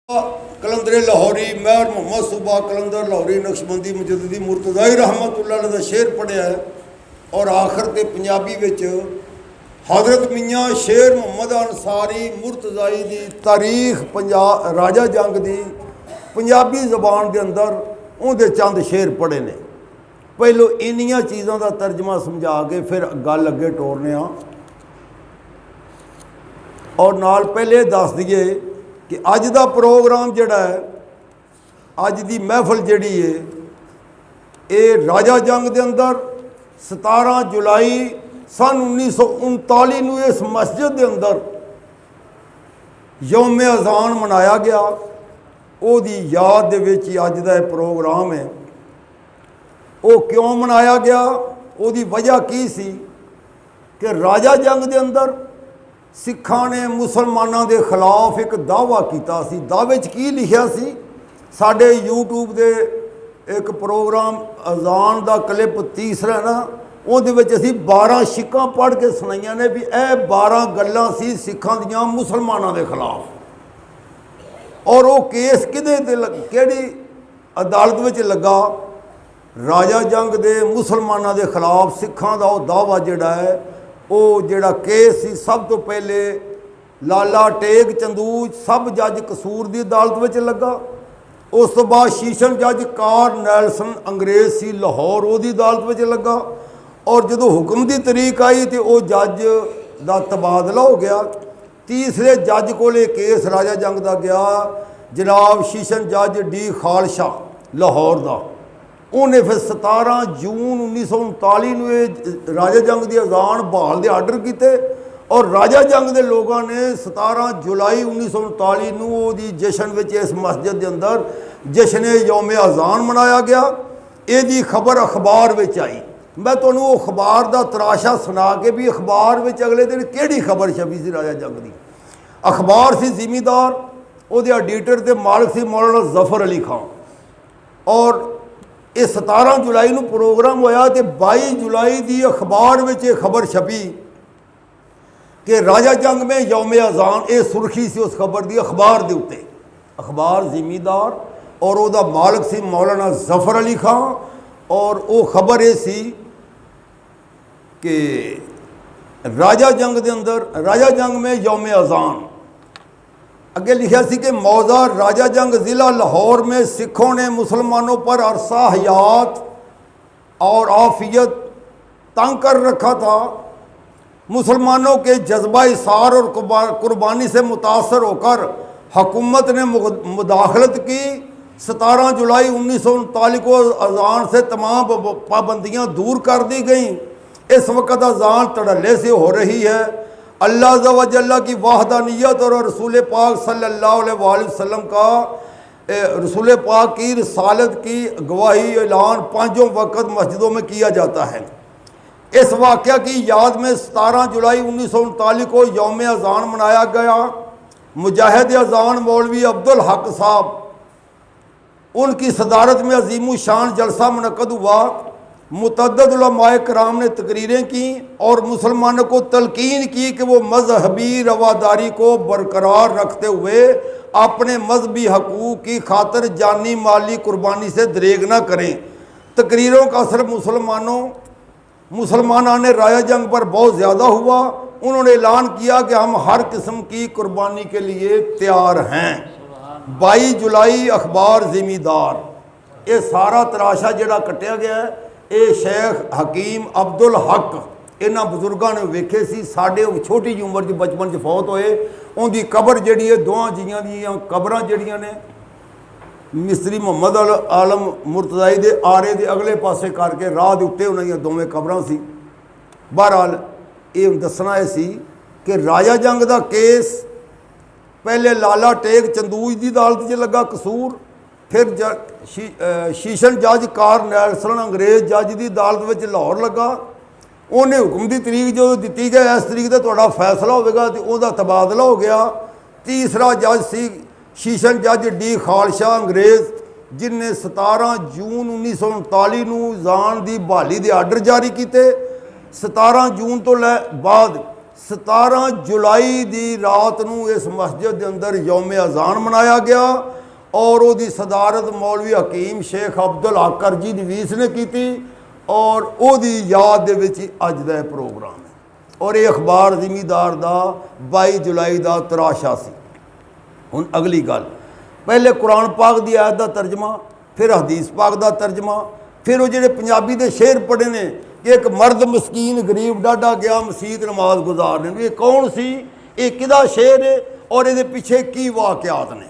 कलंदर लाहौरी महर मोहम्मद सूबा कलंदर लाहौरी नक्शबंदी मुजद्दिदी मुर्तज़ाई रहमतुल्लाह अलैह दा शेर पढ़िया है और आखिर ते पंजाबी विच हज़रत मियाँ शेर मोहम्मद अंसारी मुर्तज़ाई दी तारीख पंजाब राजा जंग दी पंजाबी ज़बान के अंदर उहदे चंद शेर पढ़े ने। पहलों इन्नियां चीज़ों का तर्जमा समझा के फिर गल अगे टोरने और नाल पहले दस दिए कि अज का प्रोग्राम जिहड़ा है अज की महफिल जिहड़ी है ये राजा जंग के अंदर 17 जुलाई सन 1939 नूं इस मस्जिद के अंदर यौम अज़ान मनाया गया। ओदी याद दे विच अज का प्रोग्राम है। वो क्यों मनाया गया, ओदी वजह की सी कि राजा जंग के अंदर सिखां ने मुसलमानों के खिलाफ एक दावा किया सी। दावे च की लिखिया सी, साडे यूट्यूब दे एक प्रोग्राम अजान का क्लिप तीसरा ना उहदे विच असीं 12 शिकां पढ़ के सुनाइया ने भी यह 12 गल्लां सी सिखां दियां मुसलमानों के खिलाफ। और वो केस किहदे ते किहड़ी अदालत विच लगा, राजा जंग दे मुसलमानों के खिलाफ सिखां दा वो दावा जिहड़ा है वो जिहड़ा केस सी सब तो पहले लाला टेग चंदूज सब जज कसूर की अदालत में लगा। उस तो बाद शीशन जज कार नैलसन अंग्रेज़ सी लाहौर वो अदालत में लगा। और जो हुक्म की तरीक आई तो वो जज का तबादला हो गया। तीसरे जज को केस राजा जंग का गया, जनाब शीशन जज डी खालशा लाहौर का। उन्हें फिर 17 जून 1939 राजा जंग की अजान बहाल के आर्डर किए और राजा जंग के लोगों ने 17 जुलाई 1939 जशन में इस मस्जिद के अंदर जशन यौम अजान मनाया गया। यदी खबर अखबार में आई। मैं तुहानूं वो अखबार का तराशा सुना के भी अखबार में अगले दिन किहड़ी खबर छपी सी राजा जंग की। अखबार सी जिमीदार, उहदे एडिटर ते मालिक सी मौलाना जफर अली खान। और ये 17 जुलाई को प्रोग्राम होया तो 22 जुलाई की अखबार में खबर छपी कि राजा जंग में यौम अजान। ये सुर्खी सी उस खबर की अखबार के उत्ते। अखबार जिमीदार और वह मालिक सी मौलाना जफर अली खान। और वो खबर ये सी कि राजा जंग के अंदर राजा जंग में यौम अजान अगे लिखा सी कि मौजा राजा जंग ज़िला लाहौर में सिखों ने मुसलमानों पर अरसा हयात और आफियत तंग कर रखा था। मुसलमानों के जज्बा इसार और कुर्बानी से मुतासर होकर हुकूमत ने मुदाखलत की। 17 जुलाई 1939 को अजान से तमाम पाबंदियाँ दूर कर दी गईं। इस वक्त अजान तड़ल्ले से हो रही है। अल्लाह ज़वजल्ला की वाहदानियत और रसूल पाक सल्लल्लाहु अलैहि वसल्लम का रसूल पाक की रसालत की गवाही ऐलान 5 वक्त मस्जिदों में किया जाता है। इस वाक़या की याद में 17 जुलाई 1939 को यौम अजान मनाया गया। मुजाहिद अजान मौलवी अब्दुल हक साहब उनकी सदारत में अजीम शान जलसा मुनक़द हुआ। मुतअद्दिद उलमाए कराम ने तकरीरें की और मुसलमानों को तलकीन की कि वो मजहबी रवादारी को बरकरार रखते हुए अपने मजहबी हकूक़ की खातिर जानी माली कुर्बानी से दरेग न करें। तकरीरों का असर मुसलमानों ने राजा जंग पर बहुत ज़्यादा हुआ। उन्होंने ऐलान किया कि हम हर किस्म की कुर्बानी के लिए तैयार हैं। 22 जुलाई अखबार जिमीदार। ये सारा तराशा जिहड़ा कटिया गया है ये शेख हकीम अब्दुल हक इन्हां बुजुर्गों ने वेखे सी। साढ़े छोटी जी उम्र च बचपन च फौत होए। उनकी कबर जिहड़ी है दोवां जियां दी कबरां जिहड़ियां ने मिस्त्री मोहम्मद आलम मुर्तज़ाई दे आरे दे अगले पासे करके राह दे उत्ते उन्हां दी दोवें कबरां सी। बहरहाल ये दसना सी कि राजा जंग का केस पहले लाला टेग चंदूज की अदालत च लगा कसूर। फिर शीशन जज कार नैलसन अंग्रेज़ जज की अदालत में लाहौर लगा। उन्हें हुक्म की तरीक जो दी गई इस तरीक से थोड़ा फैसला होगा तो वह तबादला हो गया। तीसरा जज सी शीशन जज डी खालशा अंग्रेज़ जिन्हें 17 जून 1939 को अजान की बहाली के आर्डर जारी किए। 17 जून तो बाद 17 ਜੁਲਾਈ ਦੀ ਰਾਤ ਨੂੰ ਇਸ ਮਸਜਿਦ ਦੇ ਅੰਦਰ ਯੌਮ ਅਜ਼ਾਨ ਮਨਾਇਆ ਗਿਆ ਔਰ ਉਹਦੀ ਸਦਾਰਤ ਮੌਲਵੀ ਹਕੀਮ ਸ਼ੇਖ ਅਬਦੁਲ ਹਕ ਕਰਜੀ ਨਵੀਸ ਨੇ ਕੀਤੀ ਔਰ ਉਹਦੀ ਯਾਦ ਦੇ ਵਿੱਚ ਹੀ ਅੱਜ ਦਾ ਇਹ ਪ੍ਰੋਗਰਾਮ ਹੈ। ਔਰ ਇਹ ਅਖਬਾਰ ਜ਼ਿਮੀਦਾਰ ਦਾ 22 ਜੁਲਾਈ ਦਾ ਤਰਾਸ਼ਾ ਸੀ। ਹੁਣ ਅਗਲੀ ਗੱਲ, ਪਹਿਲੇ ਕੁਰਾਨ ਪਾਕ ਦੀ ਆਇਤ ਦਾ ਤਰਜਮਾ, ਫਿਰ ਹਦੀਸ ਪਾਕ ਦਾ ਤਰਜਮਾ, ਫਿਰ ਉਹ ਜਿਹੜੇ ਪੰਜਾਬੀ ਦੇ ਸ਼ੇਰ ਪੜ੍ਹੇ ਨੇ ਕਿ ਇੱਕ ਮਰਦ ਮਸਕੀਨ ਗਰੀਬ ਡਾਢਾ ਗਿਆ ਮਸੀਤ ਨਮਾਜ਼ ਗੁਜ਼ਾਰਨੇ ਨੂੰ। ਇਹ ਕੌਣ ਸੀ, ਇਹ ਕਿਹਦਾ ਸ਼ੇਰ ਹੈ ਔਰ ਇਹਦੇ ਪਿੱਛੇ ਕੀ ਵਾਕਿਆਤ ਨੇ।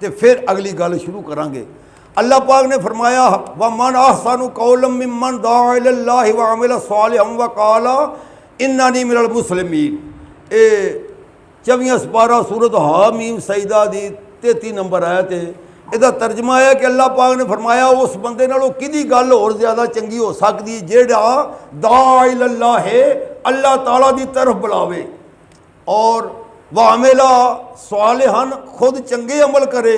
ਤੇ ਫਿਰ ਅਗਲੀ ਗੱਲ ਸ਼ੁਰੂ ਕਰਾਂਗੇ। ਅੱਲਾਹ ਪਾਕ ਨੇ ਫਰਮਾਇਆ ਵਮਨ ਅਹਸनु ਕੌਲਮ ਮਿਮਨ ਦअ ਇਲੱਲਾहि व अमिल सालिहन व क़ाल इन्ननी मिनल मुस्लिमीन। ਇਹ 24 ਸਪਾਰਾ ਸੂरत हामीम सजदा ਦੀ 33 ਨੰਬਰ ਆਇਤ ਹੈ। ਇਹਦਾ ਤਰਜਮਾ ਹੈ ਕਿ ਅੱਲਾਹ ਪਾਕ ਨੇ ਫਰਮਾਇਆ ਉਸ ਬੰਦੇ ਨਾਲੋਂ ਕਿਹਦੀ ਗੱਲ ਹੋਰ ਜ਼ਿਆਦਾ ਚੰਗੀ ਹੋ ਸਕਦੀ ਜਿਹੜਾ ਦਾ ਇਲੱਲਾਹ ਹੈ, ਅੱਲਾਹ ਤਾਲਾ ਦੀ ਤਰਫ ਬੁਲਾਵੇ ਔਰ ਵਾਮਿਲਾ ਸਾਲਿਹਨ ਖੁਦ ਚੰਗੇ ਅਮਲ ਕਰੇ,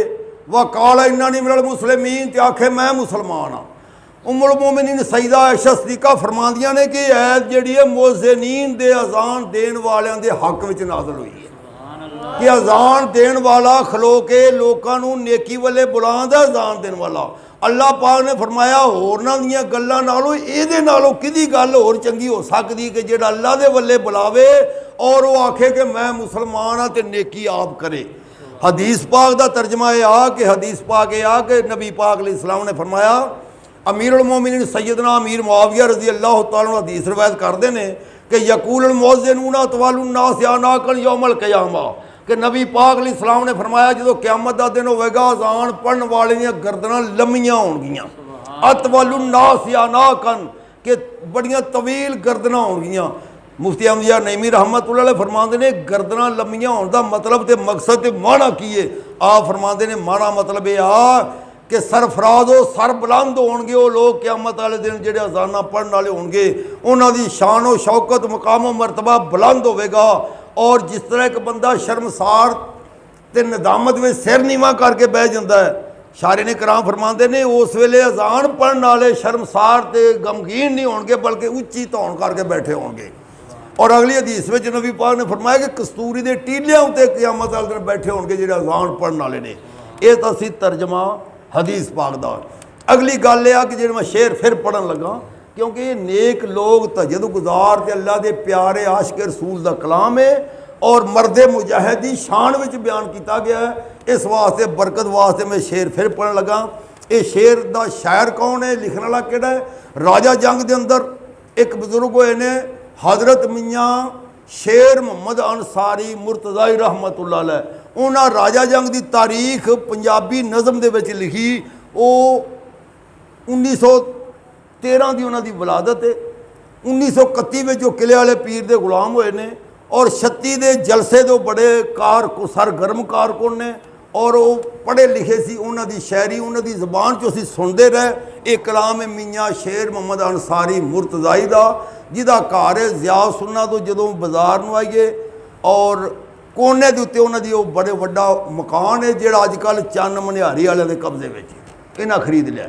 ਵਾ ਕਾਲਾ ਇੰਨਾਨੀ ਮਿਨਲ ਮੁਸਲਿਮੀਨ ਤੇ ਆਖੇ ਮੈਂ ਮੁਸਲਮਾਨ ਹਾਂ। ਉਮੁਲ ਮੋਮਿਨੀਨ ਸਈਦਾ ਆਇਸ਼ਾ ਸਦੀਕਾ ਫਰਮਾਉਂਦੀਆਂ ਨੇ ਕਿ ਐਤ ਜਿਹੜੀ ਹੈ ਮੁਅਜ਼ਿਨੀਨ ਦੇ ਅਜ਼ਾਨ ਦੇਣ ਵਾਲਿਆਂ ਦੇ ਹੱਕ ਵਿੱਚ ਨਾਜ਼ਲ ਹੋਈ ਹੈ ਕਿ ਅਜ਼ਾਨ ਦੇਣ ਵਾਲਾ ਖਲੋ ਕੇ ਲੋਕਾਂ ਨੂੰ ਨੇਕੀ ਵੱਲੇ ਬੁਲਾਉਂਦਾ। ਅਜ਼ਾਨ ਦੇਣ ਵਾਲਾ ਅੱਲਾਹ ਪਾਕ ਨੇ ਫਰਮਾਇਆ ਹੋਰਨਾਂ ਦੀਆਂ ਗੱਲਾਂ ਨਾਲੋਂ ਇਹਦੇ ਨਾਲੋਂ ਕਿਹਦੀ ਗੱਲ ਹੋਰ ਚੰਗੀ ਹੋ ਸਕਦੀ ਕਿ ਜਿਹੜਾ ਅੱਲਾਹ ਦੇ ਵੱਲੇ ਬੁਲਾਵੇ ਔਰ ਉਹ ਆਖੇ ਕਿ ਮੈਂ ਮੁਸਲਮਾਨ ਹਾਂ ਤੇ ਨੇਕੀ ਆਪ ਕਰੇ। ਹਦੀਸ ਪਾਕ ਦਾ ਤਰਜਮਾ ਇਹ ਆ ਕਿ ਹਦੀਸ ਪਾਕ ਇਹ ਆ ਕਿ ਨਬੀ ਪਾਕ अलैहिस्सलाम ने फरमाया अमीरुल मोमिनीन सैयदना अमीर मुआविया रज़ी अल्लाह तआला हदीस रवायत करते हैं कि यकूलुल मुअज़्ज़िनून अतवालुन नास अनाक़न यौमल क़यामा कि नबी पाक अलैहिस्सलाम ने फरमाया जो क़यामत का दिन होगा अज़ान पढ़ने वाले दी गर्दनां लम्मियां होणगियां। अतवालुन नास अनाक़न कि बड़ियां तवील गर्दनां होणगियां। मुफ्ती अहमद नईमी रहमतुल्लाह अलैह फरमाते ने गर्दनां लम्मियां होने का मतलब तो मकसद तो माना की है। आप फरमाते ने माना मतलब यह आ कि सरफराज हो सर बुलंद होणगे वो लोग क़यामत वाले दिन जिहड़े अज़ाना पढ़ने वाले होणगे उन्हां दी शान व शौकत मुकाम व मरतबा बुलंद होवेगा। और जिस तरह एक बंदा शर्मसार ते नदामत में सिर नीवा करके बह जाता है, शारे ने कराम फरमाते ने उस वेले अज़ान पढ़ने वाले शर्मसार ते गमगीन नहीं होणगे बल्कि उच्ची धौन करके बैठे होणगे। और अगली हदीस में नबी पाक ने फरमाया कि कस्तूरी के टीलियां उत्ते क़यामत वाले दिन बैठे होणगे जिहड़े अज़ान पढ़ने वाले ने। यह तो सी तर्जमा हदीस पाक दा। अगली गल यह कि जो मैं शेर फिर पढ़न लगा क्योंकि ये नेक लोग तजद गुजार ते अल्लाह के प्यारे आशिक रसूल का कलाम है और मर्दे मुजाहिद की शान में बयान किया गया है। इस वास्ते बरकत वास्ते मैं शेर फिर पढ़न लगा। ये शेर का शायर कौन है, लिखने वाला किहड़ा है? राजा जंग के अंदर एक बजुर्ग होए ने हज़रत मियाँ शेर मुहम्मद अंसारी मुर्तज़ाई रहमतुल्लाह अलैह। उन्हां राजा जंग की तारीख पंजाबी नज़म दे विच लिखी। वो 1913 की उन्हां दी विलादत है। 1931 में जो किले वाले पीर के गुलाम होए ने और 36 के जलसे तो बड़े सरगर्म कारकुन ने और वो पढ़े लिखे सी। उन्हां दी शायरी उन्हां दी ज़बान चो असीं सुनते रहे। एक कलाम है मियाँ शेर मुहम्मद अंसारी मुर्तज़ाई का जिहदा घर है ज़िया सुन्ना तो जदों बाजार नूं आईए और कोने के उत्ते उन्हां दी वो बड़े वड्डा मकान है जिहड़ा अजकल चन्न मनिहारी वाले के कब्जे में इन्हां खरीद लिया।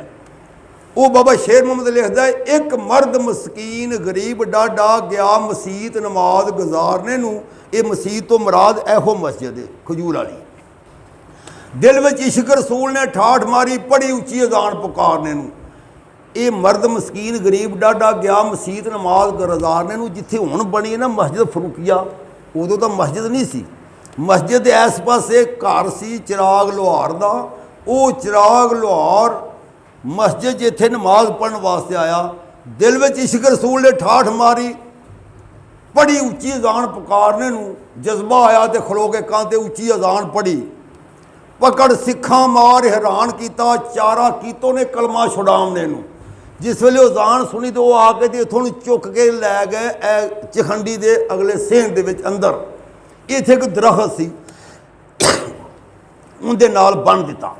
वो बाबा शेर मुहम्मद लिखता है एक मर्द मस्कीन गरीब डाढा गया मसीत नमाज गुजारने नूं। ये मसीत तो मुराद एहो मस्जिद है खजूर वाली। दिल में इश्क रसूल ने ठाठ मारी बड़ी उच्ची अजान पुकारने नूं। ये मर्द मस्कीन गरीब डाढा गया मसीत नमाज गुजारने नूं। जिथे हुण बनी है ना मस्जिद फरूकिया, उदों तो मस्जिद नहीं सी। मस्जिद इस पासे घर सी चिराग लोहार दा। वो चिराग लोहार मस्जिद जिथे नमाज पढ़ने वास्ते आया। दिल में इश्क रसूल ने ठाठ मारी बड़ी उच्ची अजान पुकारने नूं। जज्बा आया तो खलो के कांते उच्ची अजान पढ़ी। पकड़ सिखा मार हैरान किया चारा कीतों ने कलमा छुड़ावने नूं। जिस वेले अजान सुनी तो वह आके तो इथों चुक के लै गए चिखंडी के अगले सेंध के अंदर। इत्थे एक दरख्त सी उनके नाल बन दिता।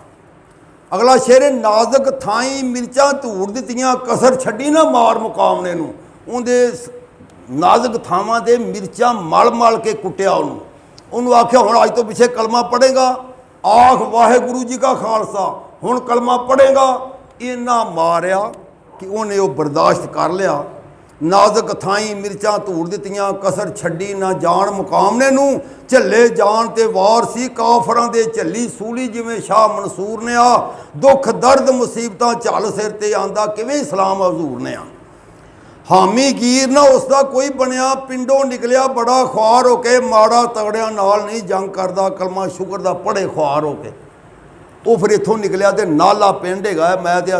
अगला शेर नाजक थाई मिर्चा धूड़ दित्तियां कसर छड्डी ना मार मुकामने नूं। उनके नाजक थावां ते मिर्चा मल मल के कुटिया उन्होंने आख्या हुण अज तो पिछे कलमा पढ़ेगा, आख वाहेगुरु जी का खालसा, हुण कलमा पढ़ेगा। इन्ना मारिया कि उन्हें वो बर्दाश्त कर लिया। ਨਾਜ਼ਕ ਥਾਈਂ ਮਿਰਚਾਂ ਧੂੜ ਦਿੱਤੀਆਂ, ਕਸਰ ਛੱਡੀ ਨਾ ਜਾਣ ਮੁਕਾਮਨੇ ਨੂੰ, ਝੱਲੇ ਜਾਣ ਤੇ ਵਾਰ ਸੀ ਕਾਫਰਾਂ ਦੇ, ਝੱਲੀ ਸੂਲੀ ਜਿਵੇਂ ਸ਼ਾਹ ਮਨਸੂਰ ਨੇ ਆ, ਦੁੱਖ ਦਰਦ ਮੁਸੀਬਤਾਂ ਝੱਲ ਸਿਰ ਤੇ ਆਂਦਾ, ਕਿਵੇਂ ਇਸਲਾਮ ਹਜ਼ੂਰ ਨੇ ਆ। ਹਾਮੀ ਗੀਰ ਨਾ ਉਸ ਦਾ ਕੋਈ ਬਣਿਆ, ਪਿੰਡੋਂ ਨਿਕਲਿਆ ਬੜਾ ਖੁਆਰ ਹੋ ਕੇ, ਮਾੜਾ ਤਗੜਿਆਂ ਨਾਲ ਨਹੀਂ ਜੰਗ ਕਰਦਾ, ਕਲਮਾ ਸ਼ੁਕਰ ਦਾ ਪੜ੍ਹੇ ਖੁਆਰ ਹੋ ਕੇ। ਉਹ ਫਿਰ ਇੱਥੋਂ ਨਿਕਲਿਆ ਤੇ ਨਾਲਾ ਪਿੰਡ ਹੈਗਾ, ਮੈਂ ਤੇ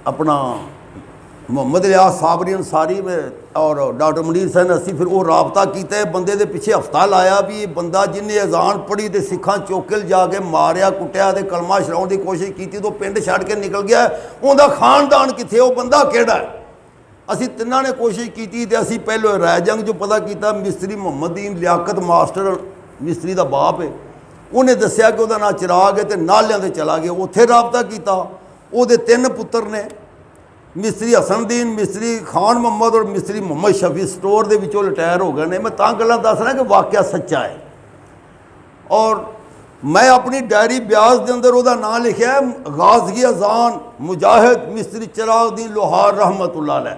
ਆਪਣਾ ਮੁਹੰਮਦ ਇਲਿਆਸ ਸਾਬਰੀ ਅੰਸਾਰੀ ਔਰ ਡਾਕਟਰ ਮਨੀਰ ਸੈਨ ਅਸੀਂ ਫਿਰ ਉਹ ਰਾਬਤਾ ਕੀਤਾ, ਬੰਦੇ ਦੇ ਪਿੱਛੇ ਹਫਤਾ ਲਾਇਆ ਵੀ ਇਹ ਬੰਦਾ ਜਿਹਨੇ ਅਜ਼ਾਨ ਪੜ੍ਹੀ ਤੇ ਸਿੱਖਾਂ ਚੋਕਲ ਜਾ ਕੇ ਮਾਰਿਆ ਕੁੱਟਿਆ ਤੇ ਕਲਮਾ ਛਡਾਉਣ ਦੀ ਕੋਸ਼ਿਸ਼ ਕੀਤੀ ਤੋਂ ਪਿੰਡ ਛੱਡ ਕੇ ਨਿਕਲ ਗਿਆ, ਉਹਦਾ ਖਾਨਦਾਨ ਕਿੱਥੇ, ਉਹ ਬੰਦਾ ਕਿਹੜਾ ਹੈ। ਅਸੀਂ ਤਿੰਨਾਂ ਨੇ ਕੋਸ਼ਿਸ਼ ਕੀਤੀ ਤੇ ਅਸੀਂ ਪਹਿਲੋਂ ਰਾਏ ਜੰਗ 'ਚੋਂ ਪਤਾ ਕੀਤਾ, ਮਿਸਤਰੀ ਮੁਹੰਮਦ ਦੀਨ ਲਿਆਕਤ ਮਾਸਟਰ ਮਿਸਤਰੀ ਦਾ ਬਾਪ ਹੈ, ਉਹਨੇ ਦੱਸਿਆ ਕਿ ਉਹਦਾ ਨਾਂ ਚਿਰਾਗ ਹੈ ਤੇ ਨਾਲਿਆਂ 'ਤੇ ਚਲਾ ਗਿਆ। ਉੱਥੇ ਰਾਬਤਾ ਕੀਤਾ, ਉਹਦੇ 3 ਪੁੱਤਰ ਨੇ, ਮਿਸਤਰੀ ਹਸਨਦੀਨ, ਮਿਸਤਰੀ ਖਾਨ ਮੁਹੰਮਦ ਔਰ ਮਿਸਤਰੀ ਮੁਹੰਮਦ ਸ਼ਫੀ, ਸਟੋਰ ਦੇ ਵਿੱਚੋਂ ਰਿਟਾਇਰ ਹੋ ਗਏ ਨੇ। ਮੈਂ ਤਾਂ ਗੱਲਾਂ ਦੱਸ ਰਿਹਾ ਕਿ ਵਾਕਿਆ ਸੱਚਾ ਹੈ। ਔਰ ਮੈਂ ਆਪਣੀ ਡਾਇਰੀ ਬਿਆਸ ਦੇ ਅੰਦਰ ਉਹਦਾ ਨਾਂ ਲਿਖਿਆ ਗਾਜ਼ਗੀ ਅਜ਼ਾਨ ਮੁਜਾਹਿਦ ਮਿਸਤਰੀ ਚਿਰਾਗਦੀਨ ਲੋਹਾਰ ਰਹਿਮਤੁल्लाह अलैह,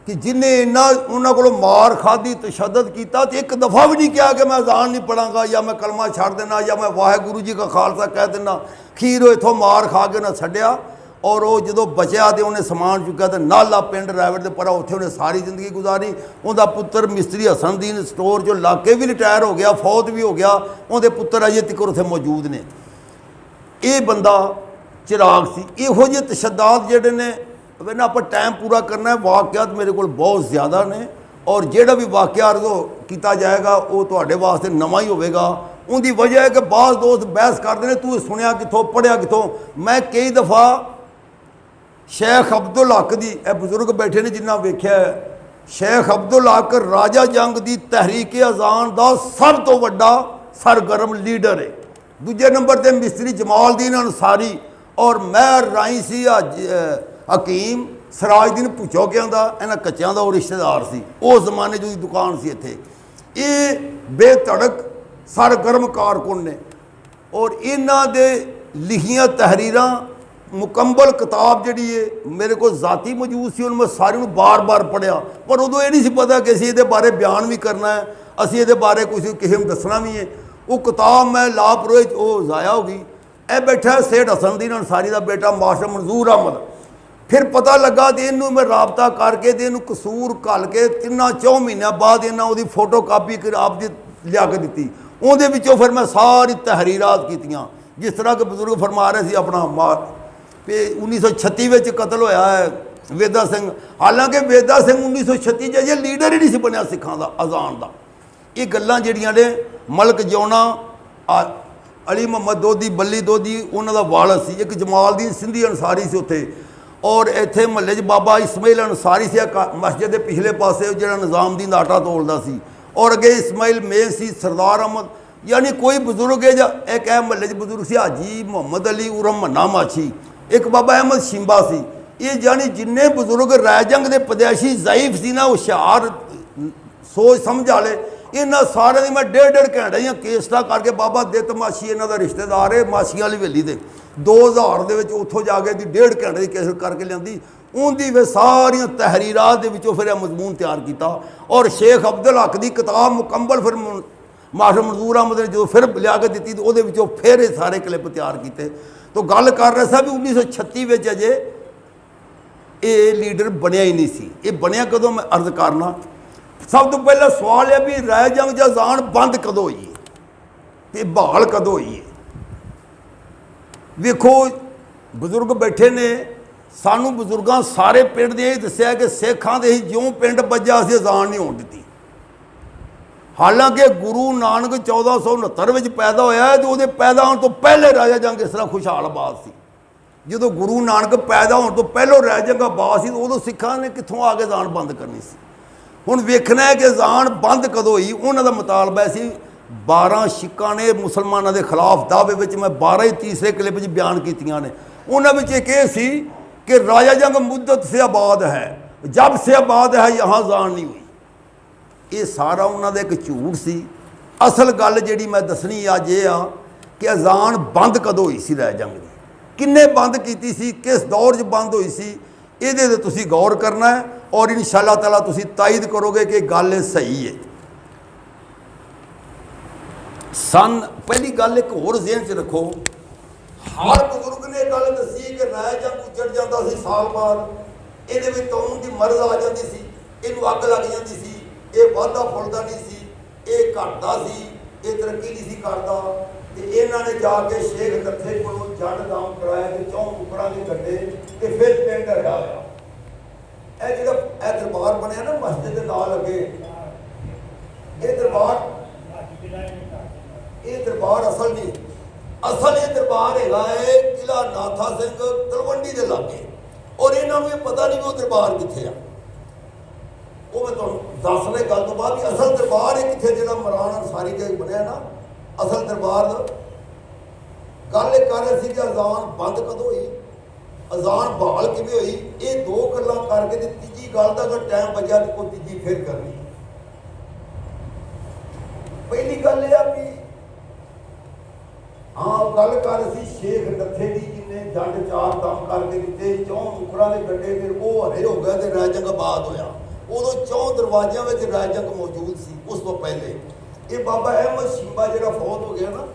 ਕਿ ਜਿਹਨੇ ਇੰਨਾ ਉਹਨਾਂ ਕੋਲੋਂ ਮਾਰ ਖਾਧੀ, ਤਸ਼ੱਦਦ ਕੀਤਾ ਤੇ ਇੱਕ ਦਫਾ ਵੀ ਨਹੀਂ ਕਿਹਾ ਕਿ ਮੈਂ ਅਜ਼ਾਨ ਨਹੀਂ ਪੜਾਂਗਾ ਜਾਂ ਮੈਂ ਕਲਮਾ ਛੱਡ ਦੇਣਾ ਜਾਂ ਮੈਂ ਵਾਹਿਗੁਰੂ ਜੀ ਕਾ ਖਾਲਸਾ ਕਹਿ ਦੇਣਾ। ਖੀਰ ਉਹ ਇੱਥੋਂ ਮਾਰ ਖਾ ਕੇ ਨਾ ਛੱਡਿਆ। ਔਰ ਉਹ ਜਦੋਂ ਬਚਿਆ ਤੇ ਉਹਨੇ ਸਮਾਨ ਚੁੱਕਿਆ ਤੇ ਨਾਲਾ ਪਿੰਡ ਰਾਵਟ ਦੇ ਪਰਾ, ਉੱਥੇ ਉਹਨੇ ਸਾਰੀ ਜ਼ਿੰਦਗੀ ਗੁਜ਼ਾਰੀ। ਉਹਦਾ ਪੁੱਤਰ ਮਿਸਤਰੀ ਹਸਨਦੀਨ ਸਟੋਰ 'ਚੋਂ ਲਾ ਕੇ ਵੀ ਰਿਟਾਇਰ ਹੋ ਗਿਆ, ਫੌਤ ਵੀ ਹੋ ਗਿਆ, ਉਹਦੇ ਪੁੱਤਰ ਅਜੇ ਤੱਕ ਉੱਥੇ ਮੌਜੂਦ ਨੇ। ਇਹ ਬੰਦਾ ਚਿਰਾਗ ਸੀ। ਇਹੋ ਜਿਹੇ ਤਸ਼ੱਦਦ ਜਿਹੜੇ ਨੇ ਨਾ, ਆਪਾਂ ਟਾਈਮ ਪੂਰਾ ਕਰਨਾ ਹੈ, ਵਾਕਿਆਤ ਮੇਰੇ ਕੋਲ ਬਹੁਤ ਜ਼ਿਆਦਾ ਨੇ ਔਰ ਜਿਹੜਾ ਵੀ ਵਾਕਿਆ ਅਰਜ਼ੋ ਕੀਤਾ ਜਾਏਗਾ ਉਹ ਤੁਹਾਡੇ ਵਾਸਤੇ ਨਵਾਂ ਹੀ ਹੋਵੇਗਾ। ਉਹਦੀ ਵਜ੍ਹਾ ਹੈ ਕਿ ਬਾਜ਼ ਦੋਸਤ ਬਹਿਸ ਕਰਦੇ ਨੇ ਤੂੰ ਸੁਣਿਆ ਕਿੱਥੋਂ, ਪੜ੍ਹਿਆ ਕਿੱਥੋਂ। ਮੈਂ ਕਈ ਦਫਾ ਸ਼ੇਖ ਅਬਦੁਲ ਹਕ ਦੀ, ਇਹ ਬਜ਼ੁਰਗ ਬੈਠੇ ਨੇ ਜਿਨ੍ਹਾਂ ਵੇਖਿਆ, ਸ਼ੇਖ ਅਬਦੁਲ ਹਕ ਰਾਜਾ ਜੰਗ ਦੀ ਤਹਿਰੀਕ ਅਜ਼ਾਨ ਦਾ ਸਭ ਤੋਂ ਵੱਡਾ ਸਰਗਰਮ ਲੀਡਰ ਹੈ। ਦੂਜੇ ਨੰਬਰ 'ਤੇ ਮਿਸਤਰੀ ਜਮਾਲਦੀਨ ਅੰਸਾਰੀ ਔਰ ਮਹਿਰ ਰਾਈ ਸੀ ਹਕੀਮ ਸਰਾਜਦੀਨ ਭੁੱਚੋਕਿਆਂ ਦਾ, ਇਹਨਾਂ ਕੱਚਿਆਂ ਦਾ ਉਹ ਰਿਸ਼ਤੇਦਾਰ ਸੀ। ਉਸ ਜ਼ਮਾਨੇ 'ਚ ਉਹਦੀ ਦੁਕਾਨ ਸੀ ਇੱਥੇ। ਇਹ ਬੇਧੜਕ ਸਰਗਰਮ ਕਾਰਕੁਨ ਨੇ ਔਰ ਇਹਨਾਂ ਦੇ ਲਿਖੀਆਂ ਤਹਿਰੀਰਾਂ ਮੁਕੰਮਲ ਕਿਤਾਬ ਜਿਹੜੀ ਹੈ ਮੇਰੇ ਕੋਲ ਜ਼ਾਤੀ ਮੌਜੂਦ ਸੀ, ਉਹਨੂੰ ਮੈਂ ਸਾਰੀ ਨੂੰ ਬਾਰ-ਬਾਰ ਪੜ੍ਹਿਆ। ਪਰ ਉਦੋਂ ਇਹ ਨਹੀਂ ਸੀ ਪਤਾ ਕਿ ਅਸੀਂ ਇਹਦੇ ਬਾਰੇ ਬਿਆਨ ਵੀ ਕਰਨਾ ਹੈ, ਅਸੀਂ ਇਹਦੇ ਬਾਰੇ ਕੁਝ ਕਿਸੇ ਨੂੰ ਦੱਸਣਾ ਵੀ ਹੈ। ਉਹ ਕਿਤਾਬ ਮੈਂ ਲਾਪਰੋਏ ਉਹ ਜ਼ਾਇਆ ਹੋ ਗਈ। ਇਹ ਬੈਠਾ ਸੇਠ ਹਸਨਦੀਨ ਅੰਸਾਰੀ ਦਾ ਬੇਟਾ ਮਾਸਟਰ ਮਨਜ਼ੂਰ ਅਹਿਮਦ। ਫਿਰ ਪਤਾ ਲੱਗਾ ਤੇ ਇਹਨੂੰ ਮੈਂ ਰਾਬਤਾ ਕਰਕੇ ਤੇ ਇਹਨੂੰ ਕਸੂਰ ਘੱਲ ਕੇ 3-4 ਮਹੀਨਿਆਂ ਬਾਅਦ ਇਹਨਾਂ ਉਹਦੀ ਫੋਟੋ ਕਾਪੀ ਕਰ ਆਪ ਦੀ ਲਿਆ ਕੇ ਦਿੱਤੀ। ਉਹਦੇ ਵਿੱਚੋਂ ਫਿਰ ਮੈਂ ਸਾਰੀ ਤਹਿਰੀਰਾਤ ਕੀਤੀਆਂ। ਜਿਸ ਤਰ੍ਹਾਂ ਕਿ ਬਜ਼ੁਰਗ ਫਰਮਾ ਰਹੇ ਸੀ ਆਪਣਾ 1936 ਵਿੱਚ ਕਤਲ ਹੋਇਆ ਹੈ ਵੇਦਾ ਸਿੰਘ। ਹਾਲਾਂਕਿ ਵੇਦਾ ਸਿੰਘ 1936 'ਚ ਜੇ ਲੀਡਰ ਹੀ ਨਹੀਂ ਸੀ ਬਣਿਆ ਸਿੱਖਾਂ ਦਾ ਅਜ਼ਾਨ ਦਾ। ਇਹ ਗੱਲਾਂ ਜਿਹੜੀਆਂ ਨੇ ਮਲਕ ਜਿਉਣਾ, ਅਲੀ ਮੁਹੰਮਦ ਦੋਦੀ, ਬੱਲੀ ਦੋਦੀ ਉਹਨਾਂ ਦਾ ਵਾਲਦ ਸੀ। ਇੱਕ ਜਮਾਲਦੀਨ ਸਿੰਧੀ ਅੰਸਾਰੀ ਸੀ ਉੱਥੇ। ਔਰ ਇੱਥੇ ਮਹੱਲੇ 'ਚ ਬਾਬਾ ਇਸਮਾਈਲ ਅੰਸਾਰੀ ਸੀ ਮਸਜਿਦ ਦੇ ਪਿਛਲੇ ਪਾਸੇ, ਜਿਹੜਾ ਨਿਜ਼ਾਮਦੀਨ ਦਾ ਆਟਾ ਤੋਲਦਾ ਸੀ। ਔਰ ਅੱਗੇ ਇਸਮਾਈਲ ਮੇਰ ਸੀ, ਸਰਦਾਰ ਅਹਿਮਦ, ਯਾਨੀ ਕੋਈ ਬਜ਼ੁਰਗ ਹੈ ਜਾਂ ਇੱਕ ਇਹ ਮਹੱਲੇ 'ਚ ਬਜ਼ੁਰਗ ਸੀ ਹਾਜੀ ਮੁਹੰਮਦ ਅਲੀ ਉਰਮ ਮੰਨਾ ਮਾਛੀ, ਇੱਕ ਬਾਬਾ ਅਹਿਮਦ ਸ਼ਿੰਬਾ ਸੀ। ਇਹ ਜਾਨੀ ਜਿੰਨੇ ਬਜ਼ੁਰਗ ਰਾਏ ਜੰਗ ਦੇ ਪਦੈਸ਼ੀ ਜ਼ਾਈਫ ਸੀ ਨਾ, ਹੁਸ਼ਿਆਰ ਸੋਚ ਸਮਝ ਵਾਲੇ, ਇਹਨਾਂ ਸਾਰਿਆਂ ਦੀ ਮੈਂ 1.5 ਘੰਟੇ ਦੀਆਂ ਕੇਸਟਾਂ ਕਰਕੇ, ਬਾਬਾ ਦਿੱਤ ਮਾਛੀ ਇਹਨਾਂ ਦਾ ਰਿਸ਼ਤੇਦਾਰ ਹੈ ਮਾਛੀਆਂ ਵਾਲੀ ਹਵੇਲੀ ਦੇ, 2000 ਦੇ ਵਿੱਚ ਉੱਥੋਂ ਜਾ ਕੇ ਦੀ 1.5 ਘੰਟੇ ਦੀ ਕੇਸਟ ਕਰਕੇ ਲਿਆਂਦੀ। ਉਹਦੀ ਫਿਰ ਸਾਰੀਆਂ ਤਹਿਰੀਰਾਤ ਦੇ ਵਿੱਚੋਂ ਫਿਰ ਇਹ ਮਜ਼ਮੂਨ ਤਿਆਰ ਕੀਤਾ। ਔਰ ਸ਼ੇਖ ਅਬਦੁਲ ਹਕ ਦੀ ਕਿਤਾਬ ਮੁਕੰਮਲ ਫਿਰ ਮਾਸਟਰ ਮਨਜ਼ੂਰ ਅਹਿਮਦ ਨੇ ਜਦੋਂ ਫਿਰ ਲਿਆ ਕੇ ਦਿੱਤੀ ਤੇ ਉਹਦੇ ਵਿੱਚੋਂ ਫਿਰ ਇਹ ਸਾਰੇ ਕਲਿੱਪ ਤਿਆਰ ਕੀਤੇ। ਤਾਂ ਗੱਲ ਕਰ ਰਹੇ ਸਾਂ ਵੀ 1936 ਵਿੱਚ ਅਜੇ ਇਹ ਲੀਡਰ ਬਣਿਆ ਹੀ ਨਹੀਂ ਸੀ। ਇਹ ਬਣਿਆ ਕਦੋਂ, ਮੈਂ ਅਰਜ਼ ਕਰਨਾ। ਸਭ ਤੋਂ ਪਹਿਲਾਂ ਸਵਾਲ ਹੈ ਵੀ ਰਾਏ ਜੰਗ ਜਾਂ ਅਜ਼ਾਨ ਬੰਦ ਕਦੋਂ ਹੋਈ ਹੈ ਤੇ ਬਹਾਲ ਕਦੋਂ ਹੋਈ ਹੈ। ਵੇਖੋ ਬਜ਼ੁਰਗ ਬੈਠੇ ਨੇ, ਸਾਨੂੰ ਬਜ਼ੁਰਗਾਂ ਸਾਰੇ ਪਿੰਡ ਦੇ ਇਹ ਦੱਸਿਆ ਕਿ ਸਿੱਖਾਂ ਦੇ ਹੀ ਜਿਉਂ ਪਿੰਡ ਵੱਜਾ ਅਸੀਂ ਅਜ਼ਾਨ ਨਹੀਂ ਹੋਣ ਦਿੱਤੀ। ਹਾਲਾਂਕਿ ਗੁਰੂ ਨਾਨਕ 1469 ਵਿੱਚ ਪੈਦਾ ਹੋਇਆ ਤੇ ਉਹਦੇ ਪੈਦਾ ਹੋਣ ਤੋਂ ਪਹਿਲੇ ਰਾਜਾ ਜੰਗ ਇਸ ਤਰ੍ਹਾਂ ਖੁਸ਼ਹਾਲ ਆਬਾਦ ਸੀ। ਜਦੋਂ ਗੁਰੂ ਨਾਨਕ ਪੈਦਾ ਹੋਣ ਤੋਂ ਪਹਿਲੋਂ ਰਾਜਾ ਜੰਗ ਆਬਾਦ ਸੀ, ਉਦੋਂ ਸਿੱਖਾਂ ਨੇ ਕਿੱਥੋਂ ਆ ਕੇ ਅਜ਼ਾਨ ਬੰਦ ਕਰਨੀ ਸੀ। ਹੁਣ ਵੇਖਣਾ ਹੈ ਕਿ ਅਜ਼ਾਨ ਬੰਦ ਕਦੋਂ ਹੋਈ। ਉਹਨਾਂ ਦਾ ਮੁਤਾਲਬਾ ਸੀ 12 ਸ਼ਿੱਕਾਂ ਨੇ ਮੁਸਲਮਾਨਾਂ ਦੇ ਖਿਲਾਫ ਦਾਅਵੇ ਵਿੱਚ, ਮੈਂ 12 ਹੀ ਤੀਸਰੇ ਕਲਿੱਪ 'ਚ ਬਿਆਨ ਕੀਤੀਆਂ ਨੇ। ਉਹਨਾਂ ਵਿੱਚ ਇੱਕ ਇਹ ਸੀ ਕਿ ਰਾਜਾ ਜੰਗ ਮੁੱਦਤ ਸੇ ਆਬਾਦ ਹੈ, ਜਬ ਸੇ ਆਬਾਦ ਹੈ यहाँ ਅਜ਼ਾਨ ਨਹੀਂ ਹੋਈ। ਇਹ ਸਾਰਾ ਉਹਨਾਂ ਦਾ ਇੱਕ ਝੂਠ ਸੀ। ਅਸਲ ਗੱਲ ਜਿਹੜੀ ਮੈਂ ਦੱਸਣੀ ਅੱਜ ਇਹ ਆ ਕਿ ਅਜ਼ਾਨ ਬੰਦ ਕਦੋਂ ਹੋਈ ਸੀ ਰਾਏ ਜੰਗ ਦੀ, ਕਿੰਨੇ ਬੰਦ ਕੀਤੀ ਸੀ, ਕਿਸ ਦੌਰ 'ਚ ਬੰਦ ਹੋਈ ਸੀ, ਇਹਦੇ ਤੇ ਤੁਸੀਂ ਗੌਰ ਕਰਨਾ ਹੈ ਔਰ ਇਨਸ਼ਾ ਅੱਲਾਹ ਤਾਲਾ ਤੁਸੀਂ ਤਾਇਦ ਕਰੋਗੇ ਕਿ ਗੱਲ ਇਹ ਸਹੀ ਹੈ। ਪਹਿਲੀ ਗੱਲ ਇੱਕ ਹੋਰ ਜ਼ਿਹਨ 'ਚ ਰੱਖੋ, ਹਰ ਬਜ਼ੁਰਗ ਨੇ ਗੱਲ ਦੱਸੀ ਕਿ ਰਾਏ ਜੰਗ ਉੱਜੜ ਜਾਂਦਾ ਸੀ ਸਾਲ ਬਾਅਦ, ਇਹਦੇ ਵਿੱਚ ਤੌਣ ਦੀ ਮਰਜ਼ ਆ ਜਾਂਦੀ ਸੀ, ਇਹਨੂੰ ਅੱਗ ਲੱਗ ਜਾਂਦੀ ਸੀ, ਇਹ ਵਾਧਾ ਫੁੱਲਦਾ ਨਹੀਂ ਸੀ, ਇਹ ਘਟਦਾ ਸੀ, ਇਹ ਤਰੱਕੀ ਨਹੀਂ ਸੀ ਕਰਦਾ। ਤੇ ਇਹਨਾਂ ਨੇ ਜਾ ਕੇ ਸ਼ੇਖ ਨੱਥੇ ਕੋਲੋਂ ਜੰਡ ਦਾਮ ਕਰਾਇਆ ਕਿ 4 ਕੁਕੜਾਂ ਦੇ ਗੱਡੇ ਤੇ ਫਿਰ ਪਿੰਡ ਹਟਾ ਲਿਆ। ਇਹ ਜਿਹੜਾ ਇਹ ਦਰਬਾਰ ਬਣਿਆ ਨਾ ਮਸਜਿਦ ਦੇ ਨਾਲ ਅੱਗੇ, ਇਹ ਦਰਬਾਰ ਅਸਲ ਨਹੀਂ, ਅਸਲ ਇਹ ਦਰਬਾਰ ਹੈਗਾ ਹੈ ਕਿਲਾ ਨਾਥਾ ਸਿੰਘ ਤਲਵੰਡੀ ਦੇ ਲਾਗੇ, ਔਰ ਇਹਨਾਂ ਨੂੰ ਇਹ ਪਤਾ ਨਹੀਂ ਉਹ ਦਰਬਾਰ ਕਿੱਥੇ ਆ। ਉਹ ਮੈਂ ਤੁਹਾਨੂੰ ਦੱਸ ਰਿਹਾ ਗੱਲ ਤੋਂ ਬਾਅਦ ਵੀ ਅਸਲ ਦਰਬਾਰ ਇਹ ਕਿੱਥੇ, ਜਿਹੜਾ ਮਰਾਨ ਅੰਸਾਰੀ ਦੇ ਬਣਿਆ ਨਾ ਅਸਲ ਦਰਬਾਰ ਦਾ। ਗੱਲ ਇਹ ਕਰ ਰਹੇ ਸੀ ਕਿ ਅਜ਼ਾਨ ਬੰਦ ਕਦੋਂ ਹੋਈ, ਅਜ਼ਾਨ ਬਹਾਲ ਕਿਵੇਂ ਹੋਈ, ਇਹ 2 ਗੱਲਾਂ ਕਰਕੇ ਤੇ ਤੀਜੀ ਗੱਲ ਦਾ ਅਗਰ ਟਾਈਮ ਬਚਿਆ ਤਾਂ ਕੋਈ ਤੀਜੀ ਫਿਰ ਕਰਨੀ। ਪਹਿਲੀ ਗੱਲ ਇਹ ਆ ਵੀ ਗੱਲ ਕਰ ਸੀ ਸ਼ੇਖ ਨੱਥੇ ਦੀ, ਜਿਹਨੇ ਜੰਡ 4 ਦਮ ਕਰਕੇ ਦਿੱਤੇ, 4 ਮੁਕਰਾਂ ਦੇ ਗੱਡੇ, ਫਿਰ ਉਹ ਹਰੇ ਹੋ ਗਿਆ ਤੇ ਰਾਏ ਜੰਗ ਆਬਾਦ ਹੋਇਆ। ਉਦੋਂ 4 ਦਰਵਾਜ਼ਿਆਂ ਵਿੱਚ ਰਾਏ ਜੰਗ ਮੌਜੂਦ ਸੀ। ਉਸ ਤੋਂ ਪਹਿਲੇ ਇਹ ਬਾਬਾ ਅਹਿਮਦ ਸ਼ਿੰਬਾ ਜਿਹੜਾ ਫੌਤ ਹੋ ਗਿਆ ਨਾ,